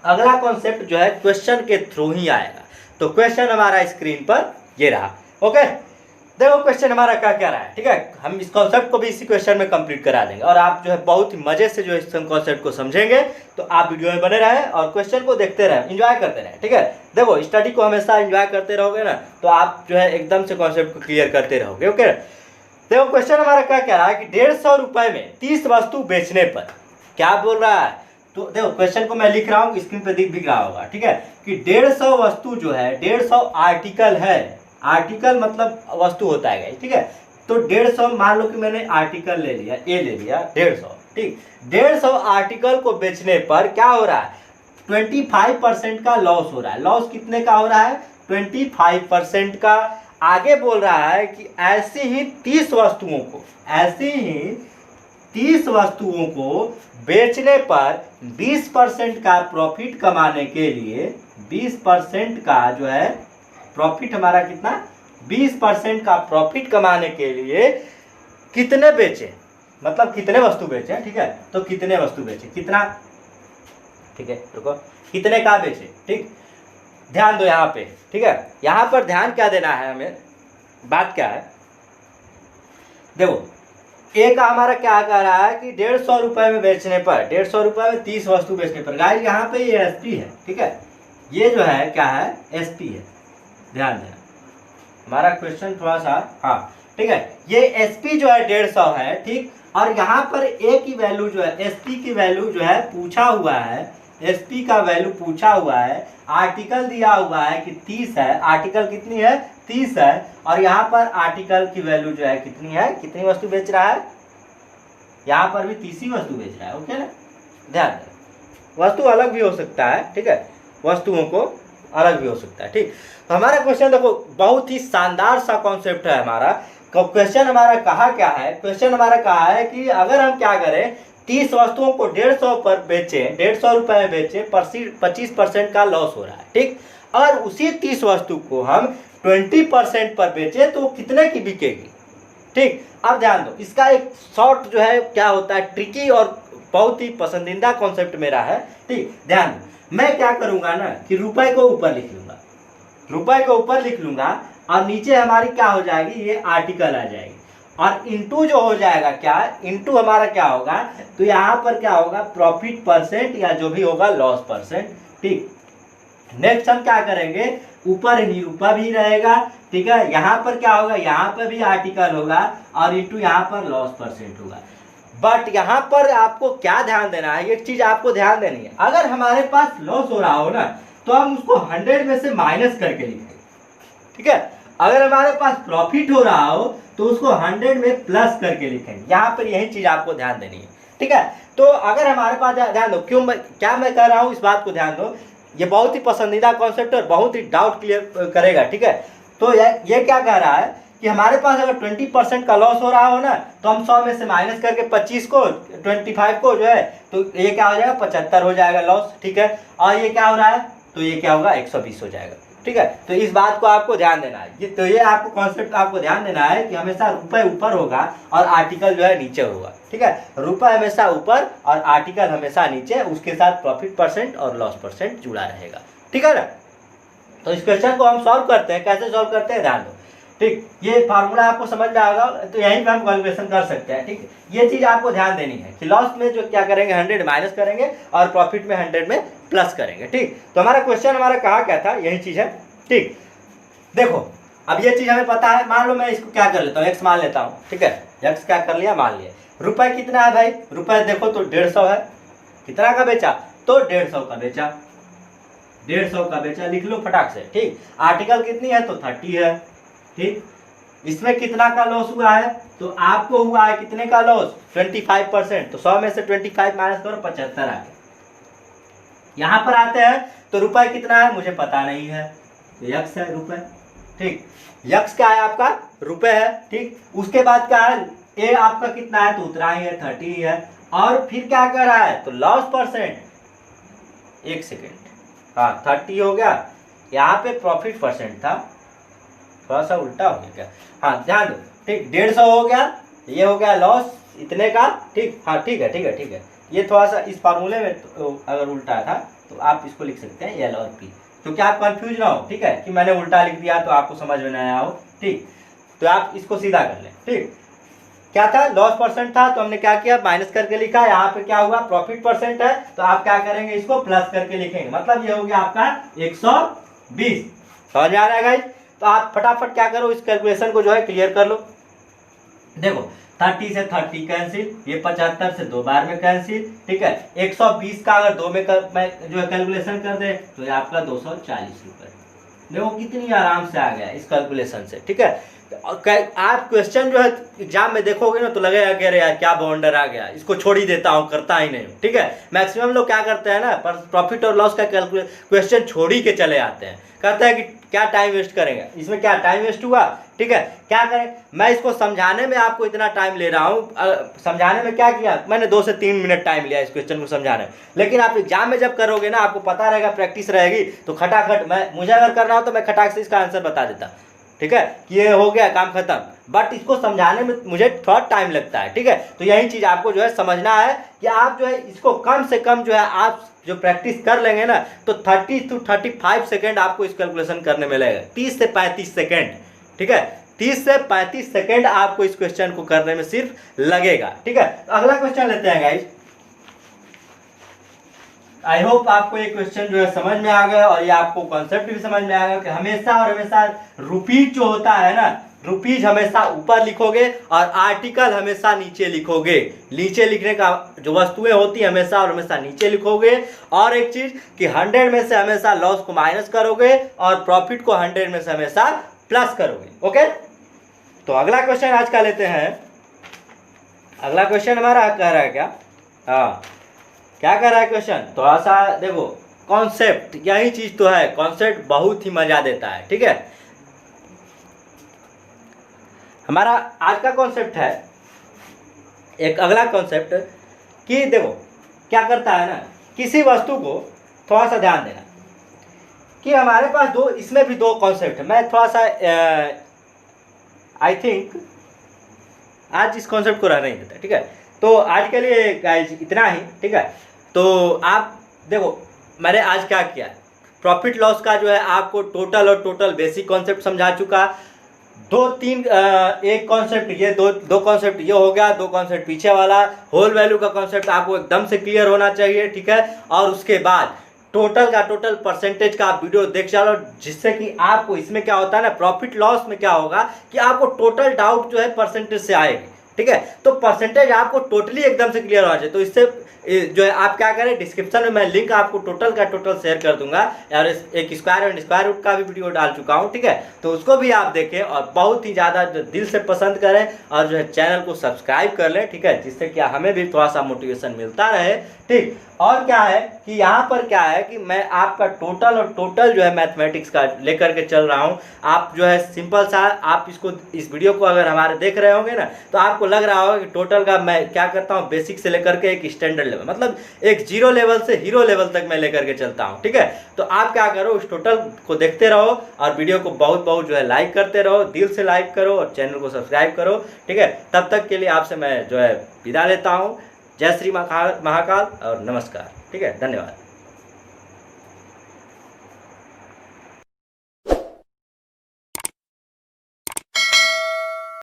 अगला कॉन्सेप्ट जो है क्वेश्चन के थ्रू ही आएगा। तो क्वेश्चन हमारा स्क्रीन पर ये रहा। ओके, देखो क्वेश्चन हमारा क्या कह रहा है। ठीक है, हम इस कॉन्सेप्ट को भी इसी क्वेश्चन में कंप्लीट करा देंगे और आप जो है बहुत ही मजे से जो इस कॉन्सेप्ट को समझेंगे। तो आप वीडियो में बने रहे और क्वेश्चन को देखते रहे, एंजॉय करते रहे। ठीक है, देखो स्टडी को हमेशा एंजॉय करते रहोगे ना, तो आप जो है एकदम से कॉन्सेप्ट को क्लियर करते रहोगे। ओके, देखो क्वेश्चन हमारा क्या कह रहा है कि 150 रुपए में 30 वस्तु बेचने पर क्या बोल रहा है। तो देखो क्वेश्चन को मैं लिख रहा हूँ, स्क्रीन पे दिख रहा होगा। ठीक है, कि 150 वस्तु जो है, 150 आर्टिकल है, आर्टिकल मतलब वस्तु होता है। ठीक है, तो 150 मान लो कि मैंने आर्टिकल ले लिया, ए ले लिया 150। ठीक, 150 आर्टिकल को बेचने पर क्या हो रहा है, 25% का लॉस हो रहा है। लॉस कितने का हो रहा है, 25% का। आगे बोल रहा है कि ऐसी ही 30 वस्तुओं को, ऐसी ही 30 वस्तुओं को बेचने पर 20% का प्रॉफिट कमाने के लिए, 20% का जो है प्रॉफिट हमारा कितना, 20% का प्रॉफिट कमाने के लिए कितने बेचे, मतलब कितने वस्तु बेचे। ठीक है, तो कितने वस्तु बेचे, कितना, ठीक है रुको, कितने का बेचे। ठीक, ध्यान दो यहाँ पे। ठीक है, यहाँ पर ध्यान क्या देना है हमें, बात क्या है, देखो एक हमारा क्या कह रहा है कि 150 रुपए में बेचने पर, 150 रुपए में 30 वस्तु बेचने पर, गाइस यहाँ पे ये एसपी है। ठीक है, ये जो है क्या है, एसपी है, ध्यान देना हमारा क्वेश्चन थोड़ा सा, हाँ ठीक है, ये एसपी जो है 150 है। ठीक, और यहाँ पर ए की वैल्यू जो है, एसपी की वैल्यू जो है पूछा हुआ है, एसपी का वैल्यू पूछा हुआ है, आर्टिकल दिया हुआ है कि 30 है, आर्टिकल कितनी है, 30 है, और यहाँ पर आर्टिकल की वैल्यू जो है कितनी है, कितनी वस्तु बेच रहा है, यहाँ पर भी 30 ही वस्तु बेच रहा है। ओके ना, ध्यान दें, वस्तु अलग भी हो सकता है। ठीक है, वस्तुओं को अलग भी हो सकता है। ठीक, तो हमारा क्वेश्चन देखो बहुत ही शानदार सा कॉन्सेप्ट है हमारा। क्वेश्चन हमारा कहा क्या है, क्वेश्चन हमारा कहा है कि अगर हम क्या करें, 30 वस्तुओं को 150 पर बेचे, 150 रुपए में बेचे, 25% का लॉस हो रहा है। ठीक, अगर उसी 30 वस्तु को हम 20% पर बेचे तो कितने की बिकेगी। ठीक, अब ध्यान दो, इसका एक शॉर्ट जो है क्या होता है, ट्रिकी और बहुत ही पसंदीदा कॉन्सेप्ट मेरा है। ठीक, ध्यान दो, मैं क्या करूंगा ना कि रुपए को ऊपर लिख लूंगा, रुपए को ऊपर लिख लूंगा और नीचे हमारी क्या हो जाएगी, ये आर्टिकल आ जाएगी, और इंटू जो हो जाएगा क्या, इंटू हमारा क्या होगा, तो यहाँ पर क्या होगा, प्रॉफिट परसेंट या जो भी होगा लॉस परसेंट। ठीक, नेक्स्ट हम क्या करेंगे, ऊपर निरूपा भी रहेगा। ठीक है, यहाँ पर क्या होगा, यहाँ पर भी आर्टिकल होगा और इंटू यहाँ पर लॉस परसेंट होगा। बट यहाँ पर आपको क्या ध्यान देना है, एक चीज आपको ध्यान देनी है, अगर हमारे पास लॉस हो रहा हो ना तो हम उसको 100 में से माइनस करके लिखेंगे। ठीक है, अगर हमारे पास प्रॉफिट हो रहा हो तो उसको 100 में प्लस करके लिखेंगे। यहाँ पर यही चीज आपको ध्यान देनी है। ठीक है, तो अगर हमारे पास, ध्यान दो क्यों क्या मैं कह रहा हूँ, इस बात को ध्यान दो, ये बहुत ही पसंदीदा कॉन्सेप्ट और बहुत ही डाउट क्लियर करेगा। ठीक है, तो ये क्या कह रहा है कि हमारे पास अगर 20% का लॉस हो रहा हो ना तो हम 100 में से माइनस करके 25 को 25 को जो है, तो ये क्या हो जाएगा, 75 हो जाएगा लॉस। ठीक है, और ये क्या हो रहा है, तो ये क्या होगा, 120 हो जाएगा। ठीक है, तो इस बात को आपको ध्यान देना है, तो ये आपको कॉन्सेप्ट आपको ध्यान देना है कि हमेशा रुपए ऊपर होगा और आर्टिकल जो है नीचे होगा। ठीक है, रुपए हमेशा ऊपर और आर्टिकल हमेशा नीचे, उसके साथ प्रॉफिट परसेंट और लॉस परसेंट जुड़ा रहेगा। ठीक है ना, तो इस क्वेश्चन को हम सॉल्व करते हैं, कैसे सॉल्व करते हैं, ध्यान दो। ठीक, ये फार्मूला आपको समझ में आएगा, तो यहीं पे हम कैलकुलेशन कर सकते हैं। ठीक, ये चीज आपको ध्यान देनी है कि लॉस में जो क्या करेंगे, 100 माइनस करेंगे और प्रॉफिट में 100 में प्लस करेंगे। ठीक, तो हमारा क्वेश्चन हमारा कहा क्या था, यही चीज है। ठीक, देखो अब ये चीज़ हमें पता है। मान लो मैं इसको क्या कर लेता हूँ, एक्स मान लेता हूँ, ठीक है, एक्स क्या कर लिया, मान लिया। रुपए कितना है भाई, रुपए देखो तो 150 है, कितना का बेचा, तो 150 का बेचा, 150 का बेचा, लिख लो फटाक से, ठीक। आर्टिकल कितनी है, तो 30 है, ठीक। इसमें कितना का लॉस हुआ है, तो आपको हुआ है कितने का लॉस, 25%। तो 100 में से 25 माइनस करो, 75 आ गया। यहां पर आते हैं तो रुपए कितना है मुझे पता नहीं है, यक्स है रुपए, ठीक, यक्स क्या है आपका, रुपए है, ठीक। उसके बाद क्या है, ए आपका कितना है, तो उतना ही है, 30 है। और फिर क्या कर रहा है, तो लॉस परसेंट, एक सेकेंड, हाँ 30 हो गया, यहाँ पे प्रॉफिट परसेंट था, थोड़ा सा उल्टा हो गया क्या, हाँ ध्यान दो, ठीक, 150 हो गया, ये हो गया लॉस इतने का, ठीक, हाँ ठीक है ठीक है ठीक है। ये थोड़ा सा इस फार्मूले में तो अगर उल्टा था तो आप इसको लिख सकते हैं एल और पी, तो क्या आप कंफ्यूज ना हो, ठीक है, कि मैंने उल्टा लिख दिया तो आपको समझ में नहीं आया हो, ठीक। तो आप इसको सीधा कर लें, ठीक। क्या था, लॉस परसेंट था, तो हमने क्या किया, माइनस करके लिखा। यहाँ पे क्या हुआ, प्रॉफिट परसेंट है, तो आप क्या करेंगे, इसको प्लस करके लिखेंगे, मतलब ये हो गया आपका 120। समझ में आ रहा है गाइस। तो आप फटाफट क्या करो, इस कैलकुलेशन को जो है क्लियर कर लो। देखो 30 से 30 कैंसिल, ये 75 से 2 बार में कैंसिल, ठीक है। 120 का अगर 2 में मैं जो है कैलकुलेशन कर दे तो ये आपका 240 रुपए। देखो कितनी आराम से आ गया इस कैलकुलेशन से, ठीक है। आप क्वेश्चन जो है एग्जाम में देखोगे ना तो लगेगा कि अरे यार क्या बाउंडर आ गया, इसको छोड़ ही देता हूँ, करता ही नहीं हूँ, ठीक है। मैक्सिमम लोग क्या करते हैं ना, प्रॉफिट और लॉस का क्वेश्चन छोड़ ही के चले आते हैं, कहते हैं कि क्या टाइम वेस्ट करेंगे, इसमें क्या टाइम वेस्ट हुआ, ठीक है। क्या करें, मैं इसको समझाने में आपको इतना टाइम ले रहा हूँ, समझाने में क्या किया मैंने, 2 से 3 मिनट टाइम लिया इस क्वेश्चन को समझाने में, लेकिन आप एग्जाम में जब करोगे ना आपको पता रहेगा, प्रैक्टिस रहेगी, तो खटाखट मुझे अगर करना हो तो मैं खटाक से इसका आंसर बता देता, ठीक है, कि ये हो गया काम खत्म। बट इसको समझाने में मुझे थोड़ा टाइम लगता है, ठीक है। तो यही चीज़ आपको जो है समझना है कि आप जो है इसको कम से कम जो है आप जो प्रैक्टिस कर लेंगे ना तो 30 to 35 सेकेंड आपको इस कैलकुलेशन करने में लगेगा, 30 से 35 सेकेंड, ठीक है। 30 से 35 सेकेंड आपको इस क्वेश्चन को करने में सिर्फ लगेगा, ठीक है। तो अगला क्वेश्चन लेते हैं गाइस। आई होप आपको ये क्वेश्चन जो है समझ में आ गया और ये आपको कॉन्सेप्ट भी समझ में आ गया कि हमेशा और हमेशा रुपीज जो होता है ना, रुपीज हमेशा ऊपर लिखोगे और आर्टिकल हमेशा नीचे लिखोगे। नीचे लिखने का जो वस्तुएं होती है हमेशा और हमेशा नीचे लिखोगे। और एक चीज कि 100 में से हमेशा लॉस को माइनस करोगे और प्रॉफिट को 100 में से हमेशा प्लस करोगे। ओके, तो अगला क्वेश्चन आज का लेते हैं। अगला क्वेश्चन हमारा कह रहा है क्या, हाँ क्या कर रहा है क्वेश्चन, थोड़ा सा देखो कॉन्सेप्ट, यही चीज तो है, कॉन्सेप्ट बहुत ही मजा देता है, ठीक है। हमारा आज का कॉन्सेप्ट है एक अगला कॉन्सेप्ट कि देखो क्या करता है ना, किसी वस्तु को थोड़ा सा ध्यान देना कि हमारे पास दो, इसमें भी दो कॉन्सेप्ट है। मैं थोड़ा सा आई थिंक आज इस कॉन्सेप्ट को रहने नहीं देता, ठीक है। तो आज के लिए गाइस इतना ही, ठीक है। तो आप देखो मैंने आज क्या किया, प्रॉफिट लॉस का जो है आपको टोटल और टोटल बेसिक कॉन्सेप्ट समझा चुका। एक कॉन्सेप्ट ये, दो कॉन्सेप्ट ये हो गया, दो कॉन्सेप्ट पीछे वाला होल वैल्यू का कॉन्सेप्ट आपको एकदम से क्लियर होना चाहिए, ठीक है। और उसके बाद टोटल का टोटल परसेंटेज का आप वीडियो देख चलो, जिससे कि आपको इसमें क्या होता है ना, प्रॉफिट लॉस में क्या होगा कि आपको टोटल डाउट जो है परसेंटेज से आएगी, ठीक है। तो परसेंटेज आपको टोटली एकदम से क्लियर होना चाहिए। तो इससे जो है आप क्या करें, डिस्क्रिप्शन में मैं लिंक आपको टोटल का टोटल शेयर कर दूंगा, और एक स्क्वायर एंड स्क्वायर रूट का भी वीडियो डाल चुका हूं, ठीक है। तो उसको भी आप देखें और बहुत ही ज़्यादा दिल से पसंद करें और जो है चैनल को सब्सक्राइब कर लें, ठीक है, जिससे क्या हमें भी थोड़ा सा मोटिवेशन मिलता रहे, ठीक। और क्या है कि यहाँ पर क्या है कि मैं आपका टोटल और टोटल जो है मैथमेटिक्स का लेकर के चल रहा हूँ। आप जो है सिंपल सा आप इसको, इस वीडियो को अगर हमारे देख रहे होंगे ना तो आपको लग रहा होगा कि टोटल का मैं क्या करता हूँ, बेसिक से लेकर के एक स्टैंडर्ड लेवल, मतलब एक 0 लेवल से हीरो लेवल तक मैं लेकर के चलता हूँ, ठीक है। तो आप क्या करो, उस टोटल को देखते रहो और वीडियो को बहुत बहुत जो है लाइक करते रहो, दिल से लाइक करो और चैनल को सब्सक्राइब करो, ठीक है। तब तक के लिए आपसे मैं जो है विदा लेता हूँ। जय श्री महाकाल और नमस्कार, ठीक है, धन्यवाद।